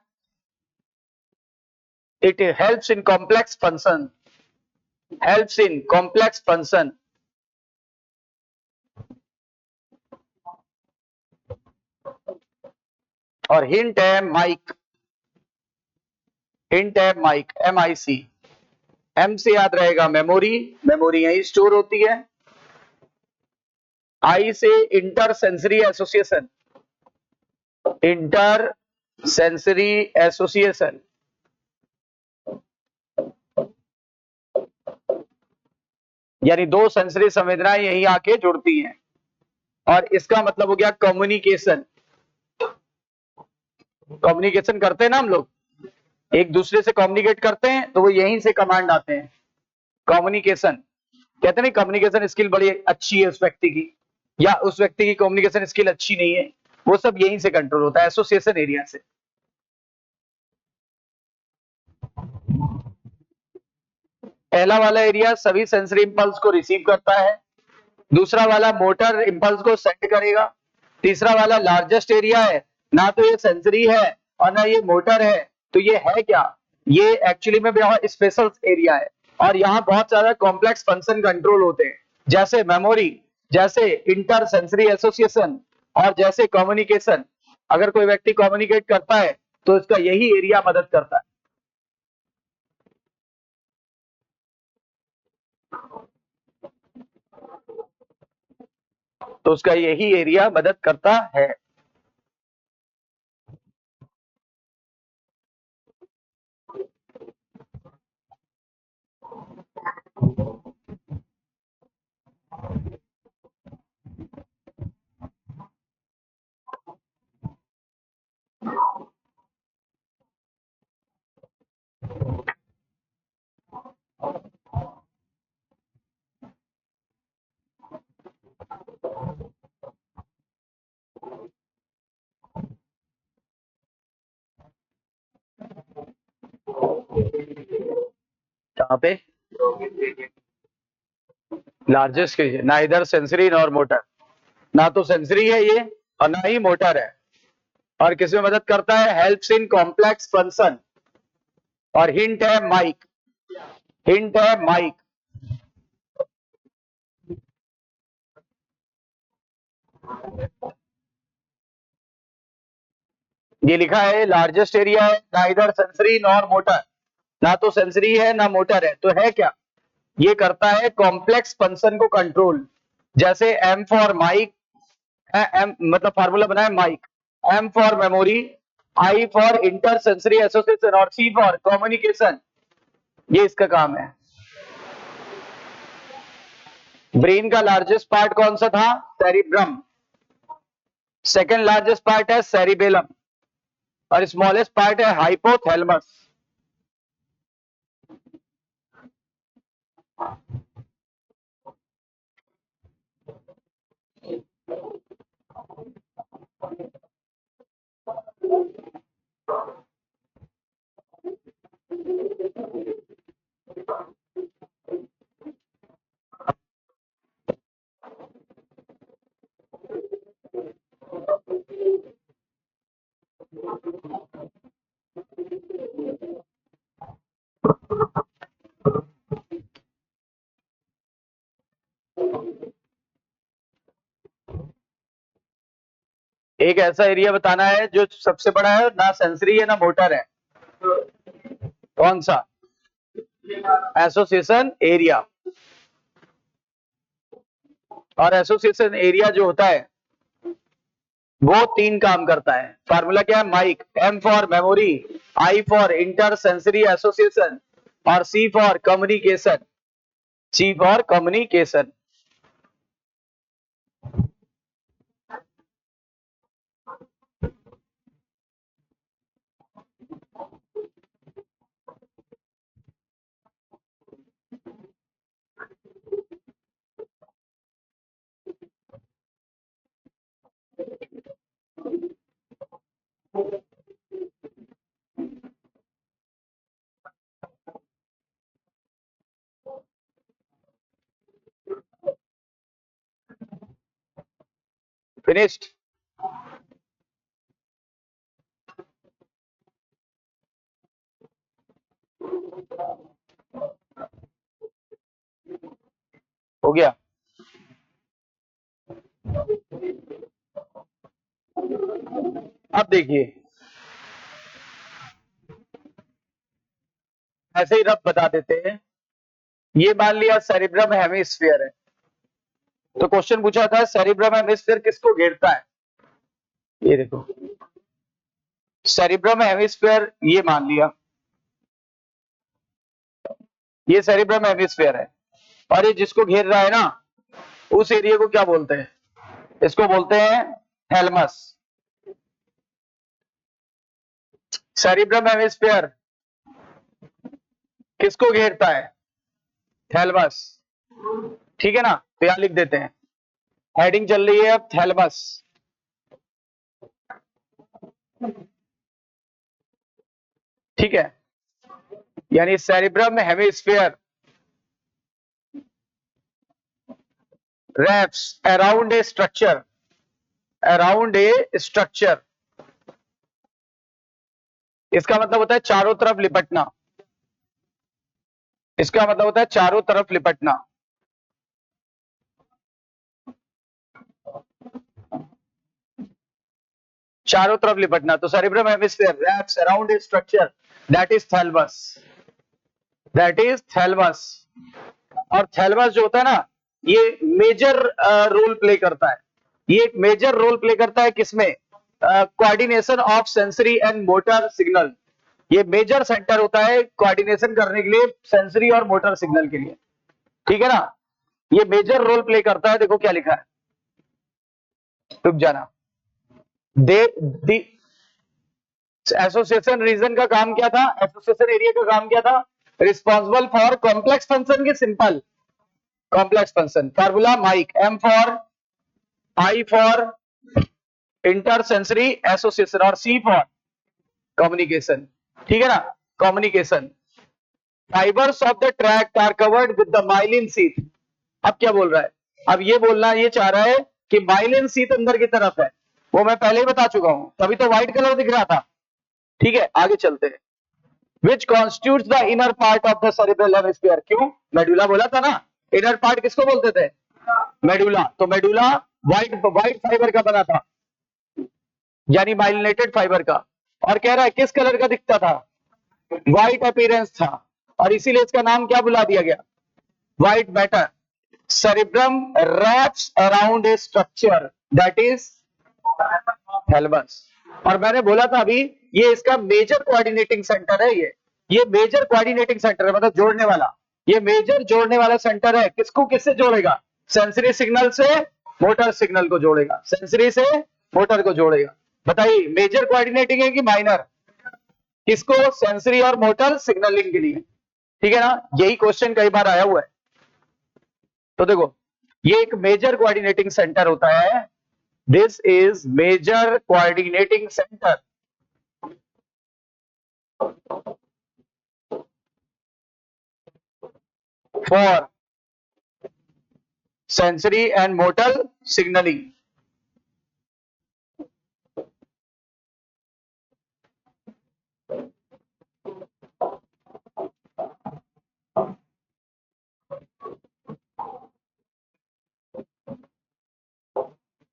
S1: it helps in complex function, helps in complex function. और हिंट है माइक, हिंट है माइक, MIC। M से याद रहेगा मेमोरी, मेमोरी यही स्टोर होती है। I से inter sensory association, inter sensory association. यानी दो सेंसरी संवेदनाएं यही आके जुड़ती हैं, और इसका मतलब हो गया कम्युनिकेशन। कम्युनिकेशन करते हैं ना हम लोग, एक दूसरे से कम्युनिकेट करते हैं, तो वो यहीं से कमांड आते हैं। कम्युनिकेशन, कहते नहीं कम्युनिकेशन स्किल बड़ी अच्छी है उस व्यक्ति की, या उस व्यक्ति की कम्युनिकेशन स्किल अच्छी नहीं है, वो सब यहीं से कंट्रोल होता है, एसोसिएशन एरिया से। पहला वाला एरिया सभी सेंसरी इंपल्स को रिसीव करता है, दूसरा वाला मोटर इंपल्स को सेंड करेगा, तीसरा वाला लार्जेस्ट एरिया है, ना तो ये सेंसरी है और ना ये मोटर है, तो ये है क्या, ये एक्चुअली में बहुत स्पेशल एरिया है, और यहाँ बहुत सारा कॉम्प्लेक्स फंक्शन कंट्रोल होते हैं, जैसे मेमोरी, जैसे इंटर सेंसरी एसोसिएशन, और जैसे कम्युनिकेशन। अगर कोई व्यक्ति कम्युनिकेट करता है तो इसका यही एरिया मदद करता है। तो उसका यही एरिया मदद करता है। कहाँ पे लार्जेस्ट के, ना इधर सेंसरी नॉर मोटर, ना तो सेंसरी है ये और ना ही मोटर है, और किसमें मदद करता है, हेल्प्स इन कॉम्प्लेक्स फंक्शन, और हिंट है माइक, हिंट है माइक। ये लिखा है लार्जेस्ट एरिया है, ना इधर सेंसरी नॉर मोटर, ना तो सेंसरी है ना मोटर है, तो है क्या, ये करता है कॉम्प्लेक्स फंक्शन को कंट्रोल, जैसे एम फॉर माइक, एम मतलब फार्मूला बनाए mike, M for memory, I for inter sensory association, और सी फॉर कम्युनिकेशन, ये इसका काम है। ब्रेन का लार्जेस्ट पार्ट कौन सा था, सेरिब्रम, सेकंड लार्जेस्ट पार्ट है सेरिबेलम, और स्मॉलेस्ट पार्ट है हाइपोथैलेमस। एक ऐसा एरिया बताना है जो सबसे बड़ा है, ना सेंसरी है ना मोटर है, कौन सा, एसोसिएशन एरिया। और एसोसिएशन एरिया जो होता है वो तीन काम करता है, फार्मूला क्या है, mike, M for memory, I for inter sensory association, और C for communication, C for communication. Finished. हो गया। अब देखिए, ऐसे ही रफ बता देते हैं, ये मान लिया सेरिब्रम हेमिस्फीयर है, तो क्वेश्चन पूछा था सेरिब्रम हेमिस्फीयर किसको घेरता है, ये देखो सेरिब्रम हेमिस्फीयर, ये मान लिया ये सेरिब्रम हेमिस्फीयर है, और ये जिसको घेर रहा है ना, उस एरिया को क्या बोलते हैं, इसको बोलते हैं थैलमस। सेरिब्रम हेमिस्फीयर किसको घेरता है, थैलमस, ठीक है ना। तो यहां लिख देते हैं, हेडिंग चल रही है अब थैलमस, ठीक है। यानी cerebrum hemisphere wraps around a structure, around a structure, इसका मतलब होता है चारों तरफ लिपटना, इसका मतलब होता है चारों तरफ लिपटना। चारों तरफ लिपटना, तो cerebrum hemisphere wraps around a structure that is thalamus, that is thalamus। और थैलमस जो होता है ना, ये मेजर रोल प्ले करता है, ये एक मेजर रोल प्ले करता है किसमें, coordination of sensory and motor signal. ये मेजर सेंटर होता है कोऑर्डिनेशन करने के लिए सेंसरी और मोटर सिग्नल के लिए, ठीक है ना। ये मेजर रोल प्ले करता है, देखो क्या लिखा है, रुक जाना। दे दी एसोसिएशन रीजन का काम क्या था, एसोसिएशन एरिया का काम क्या था, रिस्पॉन्सिबल फॉर कॉम्प्लेक्स फंक्शन के simple complex function, formula mike, M for I for intersensory association और सी फॉर कम्युनिकेशन, ठीक है ना, communication. Fibres of the tract are covered with the myelin sheath. अब क्या बोल रहा है, अब ये बोलना ये चाह रहा है कि माइलिन शीथ अंदर की तरफ है, वो मैं पहले ही बता चुका हूं, तभी तो व्हाइट कलर दिख रहा था, ठीक है। आगे चलते हैं, which constitutes the inner part of the cerebral hemisphere, क्यों मेडुला बोला था ना, इनर पार्ट किसको बोलते थे, मेडुला। तो मेडुला व्हाइट व्हाइट फाइबर का बना था, यानी माइलिनेटेड फाइबर का, और कह रहा है किस कलर का दिखता था, व्हाइट अपीयरेंस था, और इसीलिए इसका नाम क्या बुला दिया गया, white matter. Cerebrum wraps around a structure that is thalamus. और मैंने बोला था अभी, ये इसका मेजर कोऑर्डिनेटिंग सेंटर है, ये मेजर कोऑर्डिनेटिंग सेंटर है, मतलब जोड़ने वाला, ये मेजर जोड़ने वाला सेंटर है। किसको किससे जोड़ेगा, सेंसरी सिग्नल से मोटर सिग्नल को जोड़ेगा, सेंसरी से मोटर को जोड़ेगा। बताइए मेजर कोऑर्डिनेटिंग है कि माइनर, किसको, सेंसरी और मोटर सिग्नलिंग के लिए, ठीक है ना। यही क्वेश्चन कई बार आया हुआ है। तो देखो ये एक मेजर कोऑर्डिनेटिंग सेंटर होता है, this is major coordinating centre for sensory and motor signalling.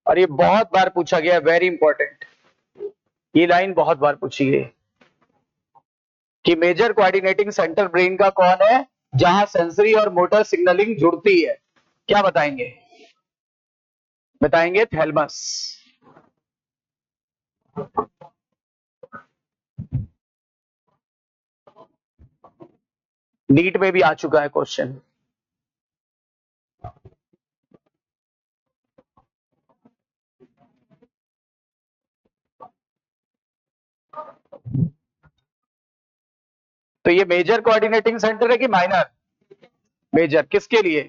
S1: और ये बहुत बार पूछा गया, वेरी इंपॉर्टेंट, ये लाइन बहुत बार पूछी गई कि मेजर कोऑर्डिनेटिंग सेंटर ब्रेन का कौन है, जहां सेंसरी और मोटर सिग्नलिंग जुड़ती है, क्या बताएंगे, बताएंगे थैलेमस। नीट में भी आ चुका है क्वेश्चन। तो ये मेजर कोऑर्डिनेटिंग सेंटर है कि माइनर, मेजर किसके लिए,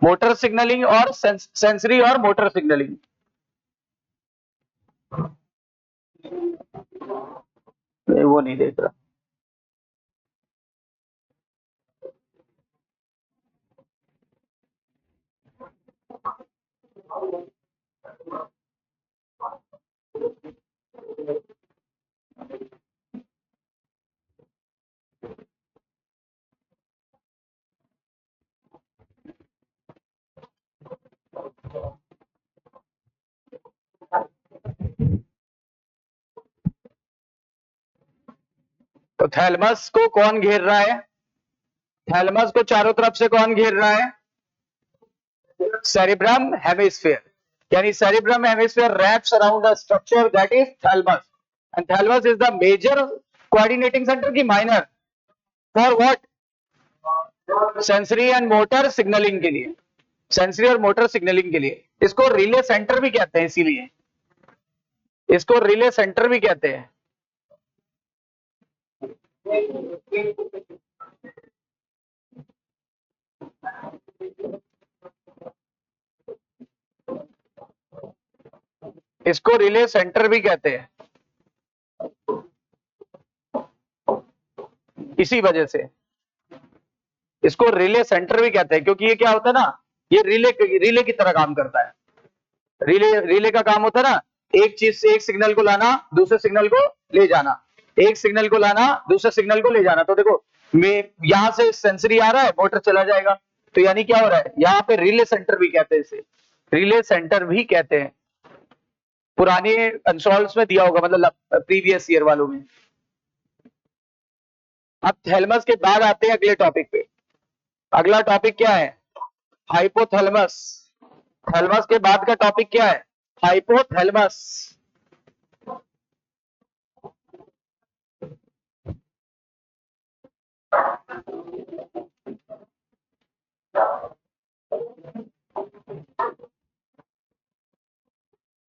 S1: मोटर सिग्नलिंग और सेंसरी और मोटर सिग्नलिंग। वो नहीं देख रहा, तो थैलेमस को कौन घेर रहा है, थैलेमस को चारों तरफ से कौन घेर रहा है, सेरिब्रम हेमिस्फीयर, यानी cerebrum hemisphere wraps around a structure that is thalamus, and thalamus is the major coordinating center की minor, for what, sensory and motor signalling के लिए, सेंसरी और मोटर सिग्नलिंग के लिए। इसको रिले सेंटर भी कहते हैं, इसीलिए इसको रिले सेंटर भी कहते हैं। इसको रिले सेंटर भी कहते हैं, इसी वजह से इसको रिले सेंटर भी कहते हैं, क्योंकि ये क्या होता है ना, ये रिले की तरह काम करता है। रिले का काम होता है ना, एक चीज से एक सिग्नल को लाना, दूसरे सिग्नल को ले जाना, एक सिग्नल को लाना, दूसरे सिग्नल को ले जाना। तो देखो, मैं यहां से सेंसरी आ रहा है, मोटर चला जाएगा, तो यानी क्या हो रहा है, यहाँ पे रिले सेंटर भी कहते हैं इसे, रिले सेंटर भी कहते हैं। पुराने कंसोल्स में दिया होगा, मतलब प्रीवियस ईयर वालों में। अब थैलेमस के बाद आते हैं अगले टॉपिक पे। अगला टॉपिक क्या है, हाइपोथैलेमस। थैलेमस के बाद का टॉपिक क्या है, हाइपोथैलेमस।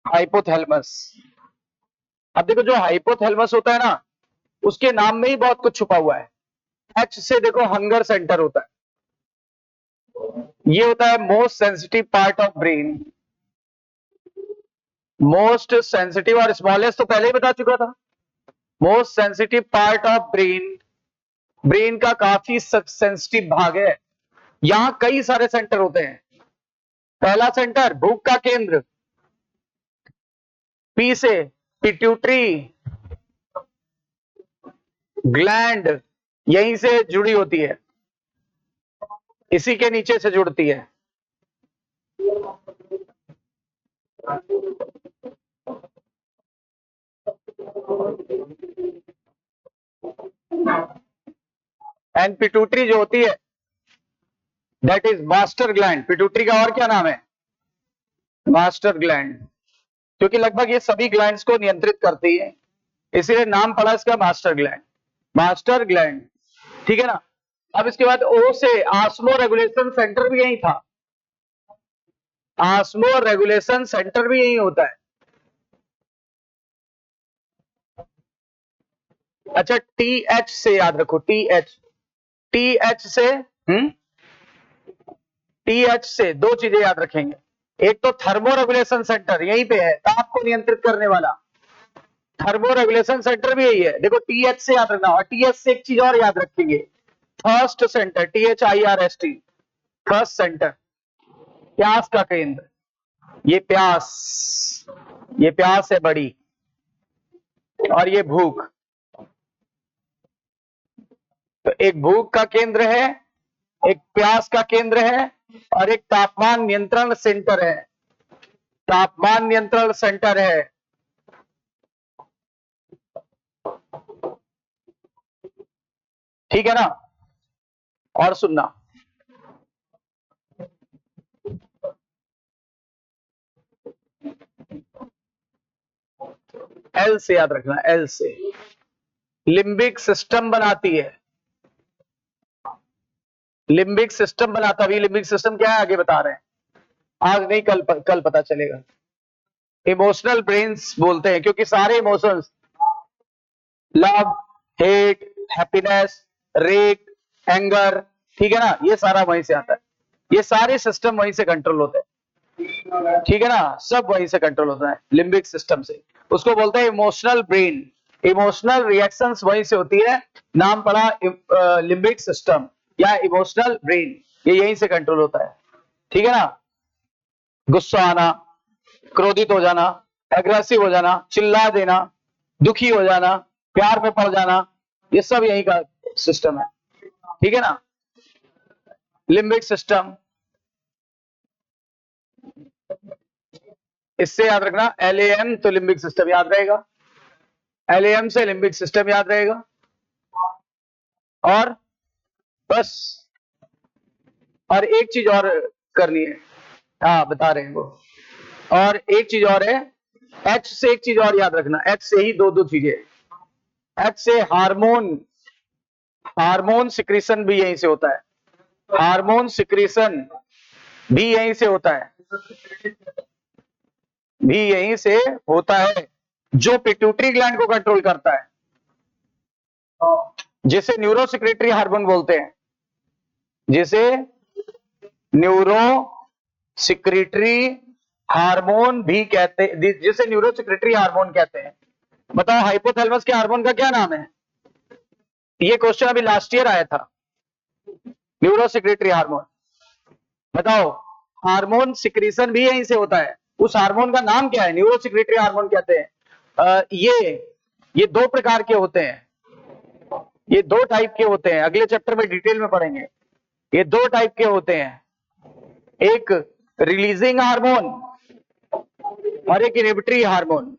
S1: हाइपोथैलेमस। अब देखो, जो हाइपोथैलेमस होता है ना, उसके नाम में ही बहुत कुछ छुपा हुआ है। एच से देखो, हंगर सेंटर होता है, ये होता है most sensitive part of brain. Most sensitive और स्मॉलेस्ट तो पहले ही बता चुका था। Most sensitive part of brain, brain का काफी सेंसिटिव भाग है। यहां कई सारे सेंटर होते हैं। पहला सेंटर भूख का केंद्र, पी से पिट्यूटरी ग्लैंड, यहीं से जुड़ी होती है, इसी के नीचे से जुड़ती है। एंड पिट्यूटरी जो होती है, that is master gland. Pituitary का और क्या नाम है, मास्टर ग्लैंड, क्योंकि लगभग ये सभी ग्लैंड्स को नियंत्रित करती है, इसीलिए नाम पड़ा इसका मास्टर ग्लैंड, मास्टर ग्लैंड। ठीक है ना। अब इसके बाद ओ से आस्मो रेगुलेशन सेंटर भी यही था, आस्मो रेगुलेशन सेंटर भी यही होता है। अच्छा, टी एच से याद रखो, टी एच से टी एच से दो चीजें याद रखेंगे। एक तो थर्मो रेगुलेशन सेंटर यहीं पे है, ताप को नियंत्रित करने वाला थर्मो रेगुलेशन सेंटर भी यही है। देखो, टीएच से याद रखना, और टीएच से एक चीज और याद रखेंगे, thirst centre, THIRST, thirst centre, प्यास का केंद्र। ये प्यास है बड़ी, और ये भूख। तो एक भूख का केंद्र है, एक प्यास का केंद्र है, और एक तापमान नियंत्रण सेंटर है, तापमान नियंत्रण सेंटर है। ठीक है ना। और सुनना, एल से याद रखना, एल से लिम्बिक सिस्टम बनाती है, लिम्बिक सिस्टम बनाता है। अभी लिम्बिक सिस्टम क्या है आगे बता रहे हैं, आज नहीं कल पता चलेगा। इमोशनल ब्रेन्स बोलते हैं, क्योंकि सारे emotions, love, hate, happiness, rate, anger, ठीक है ना, ये सारा वहीं से आता है। ये सारे सिस्टम वहीं से कंट्रोल होते हैं, ठीक है ना, सब वहीं से कंट्रोल होता है, लिम्बिक सिस्टम से। उसको बोलते हैं इमोशनल ब्रेन, इमोशनल रिएक्शंस वहीं से होती है, नाम पड़ा लिम्बिक सिस्टम या इमोशनल ब्रेन, ये यहीं से कंट्रोल होता है। ठीक है ना। गुस्सा आना, क्रोधित हो जाना, एग्रेसिव हो जाना, चिल्ला देना, दुखी हो जाना, प्यार में पड़ जाना, ये सब यही का सिस्टम है। ठीक है ना। लिम्बिक सिस्टम, इससे याद रखना LAM, तो लिम्बिक सिस्टम याद रहेगा, LAM से लिम्बिक सिस्टम याद रहेगा। और बस, और एक चीज और करनी है, हाँ बता रहे हैं वो, और एक चीज और है, H से एक चीज और याद रखना, H से ही दो चीजें, H से हार्मोन, हार्मोन सिक्रीशन भी यहीं से होता है, हार्मोन सिक्रीशन भी यहीं से होता है, भी यहीं से होता है, जो पिट्यूटरी ग्लैंड को कंट्रोल करता है, जिसे न्यूरोसेक्रेटरी हार्मोन बोलते हैं, जिसे न्यूरो सिक्रेटरी हार्मोन भी कहते हैं, जिसे न्यूरो सिक्रेटरी हार्मोन कहते हैं। बताओ हाइपोथैलेमस के हार्मोन का क्या नाम है? ये क्वेश्चन अभी लास्ट ईयर आया था। Neuro secretory hormone. बताओ हार्मोन सिक्रीशन भी यहीं से होता है, उस हार्मोन का नाम क्या है? न्यूरो सिक्रेटरी हार्मोन कहते हैं। ये दो प्रकार के होते हैं, ये दो टाइप के होते हैं, अगले चैप्टर में डिटेल में पढ़ेंगे। ये दो टाइप के होते हैं, एक रिलीजिंग हार्मोन और एक इनहिबिटरी हार्मोन।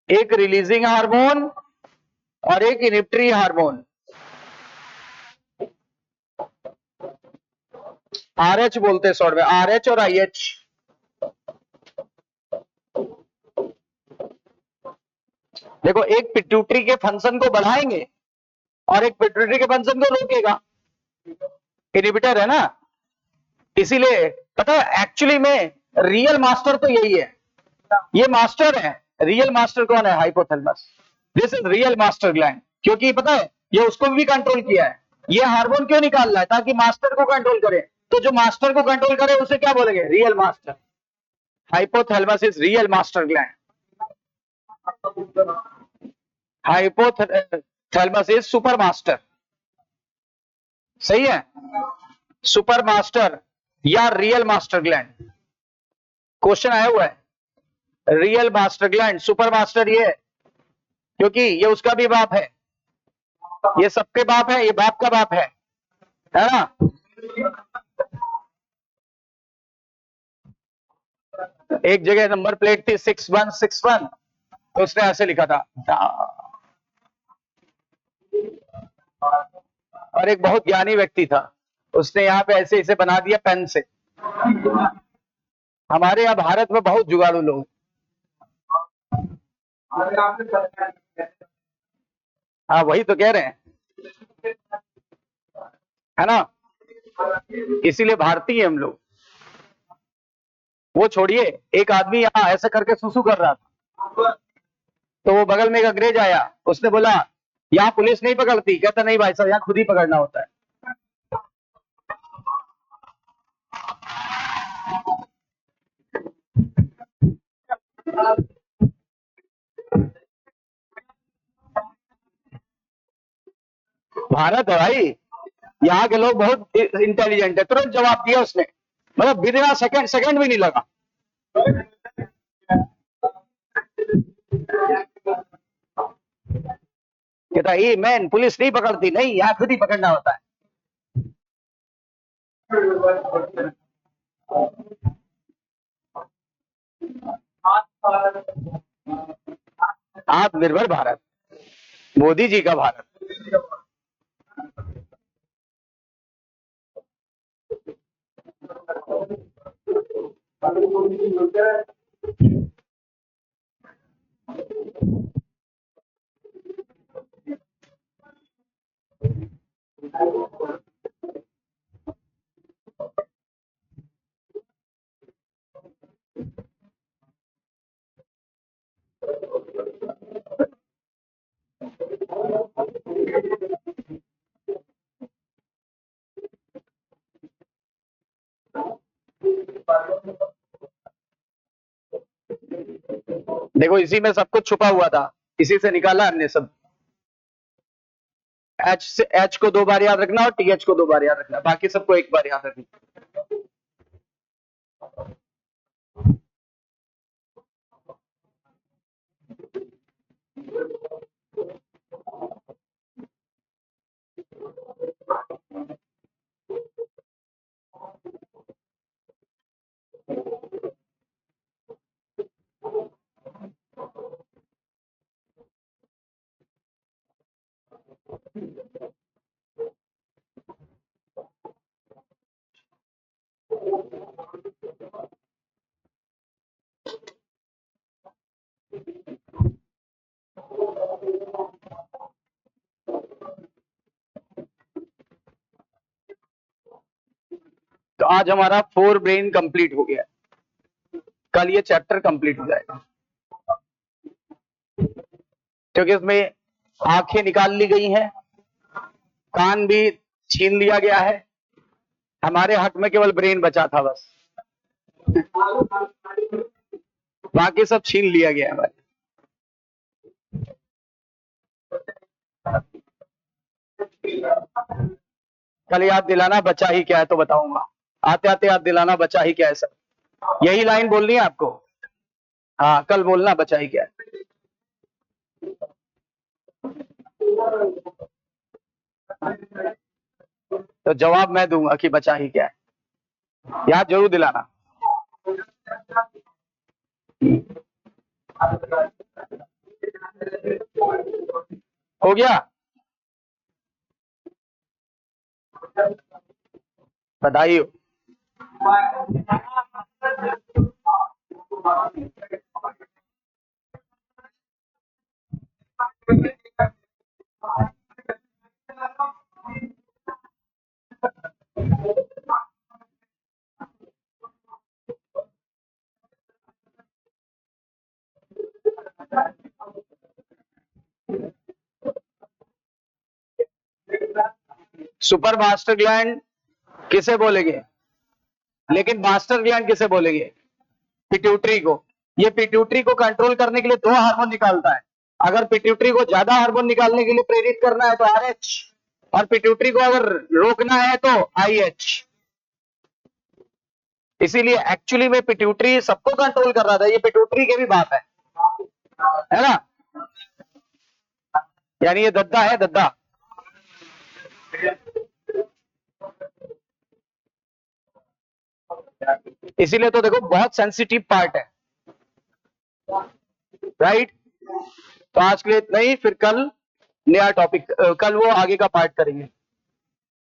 S1: एक रिलीजिंग हार्मोन और एक इनहिबिटरी हार्मोन। RH बोलते हैं शॉर्ट में, RH और IH। देखो एक पिट्यूटरी के फंक्शन को बढ़ाएंगे और एक पिट्यूटरी के फंक्शन को रोकेगा, इनहिबिटर है ना। इसीलिए पता है एक्चुअली में रियल मास्टर तो यही है, ये मास्टर है। रियल मास्टर कौन है? Hypothalamus. This is real master gland. क्योंकि पता है ये उसको भी कंट्रोल किया है। ये हार्मोन क्यों निकाल रहा है? ताकि मास्टर को कंट्रोल करे। तो जो मास्टर को कंट्रोल करे उसे क्या बोलेंगे? Real master. Hypothalamus is real master gland. Hypothalamus is super master. सही है, सुपर मास्टर या रियल मास्टर ग्लैंड। क्वेश्चन आया हुआ है, real master gland, super master ये है क्योंकि ये उसका भी बाप है, ये सबके बाप है, ये बाप का बाप है ना। एक जगह नंबर प्लेट थी 6161, तो उसने ऐसे लिखा था। और एक बहुत ज्ञानी व्यक्ति था, उसने यहाँ पे ऐसे इसे बना दिया पेन से। हमारे यहाँ भारत में बहुत जुगाड़ू लोग, हाँ वही तो कह रहे हैं, है ना। इसीलिए भारतीय हम लोग। वो छोड़िए, एक आदमी यहाँ ऐसा करके सुसु कर रहा था, तो वो बगल में एक अंग्रेज आया, उसने बोला यहाँ पुलिस नहीं पकड़ती। कहता नहीं भाई साहब, यहाँ खुद ही पकड़ना होता है। भारत है भाई, यहाँ के लोग बहुत इंटेलिजेंट है। तुरंत जवाब दिया उसने, मतलब बिना सेकंड सेकंड भी नहीं लगा। कहता ये मैन पुलिस नहीं पकड़ती, नहीं यहाँ खुद ही पकड़ना होता है। आत्मनिर्भर भारत, मोदी जी का भारत। देखो इसी में सब कुछ छुपा हुआ था, इसी से निकाला हमने सब। H को 2 बार याद रखना और TH को 2 बार याद रखना, बाकी सबको एक बार याद रखना। तो आज हमारा 4 ब्रेन कंप्लीट हो गया, कल ये चैप्टर कंप्लीट हो जाएगा, क्योंकि इसमें आंखें निकाल ली गई हैं, कान भी छीन लिया गया है, हमारे हक में केवल ब्रेन बचा था बस, बाकी सब छीन लिया गया है। कल याद दिलाना बचा ही क्या है तो बताऊंगा, आते आते याद दिलाना बचा ही क्या है सर, यही लाइन बोलनी है आपको। हाँ कल बोलना बचा ही क्या है। तो जवाब मैं दूंगा कि बचा ही क्या है, याद जरूर दिलाना। हो गया, बधाई हो। सुपर मास्टर ग्लैंड किसे बोलेंगे, लेकिन मास्टर ग्लैंड किसे बोलेंगे, पिट्यूटरी को। ये पिट्यूटरी को कंट्रोल करने के लिए दो हार्मोन निकालता है। अगर पिट्यूटरी को ज्यादा हार्मोन निकालने के लिए प्रेरित करना है तो RH, और पिट्यूटरी को अगर रोकना है तो IH। इसीलिए एक्चुअली में पिट्यूटरी सबको कंट्रोल कर रहा था, ये पिट्यूटरी की भी बात है ना, यानी ये दद्दा है, दद्दा। इसीलिए तो देखो बहुत सेंसिटिव पार्ट है, राइट। तो आज के लिए इतना ही, फिर कल नया टॉपिक, कल वो आगे का पार्ट करेंगे।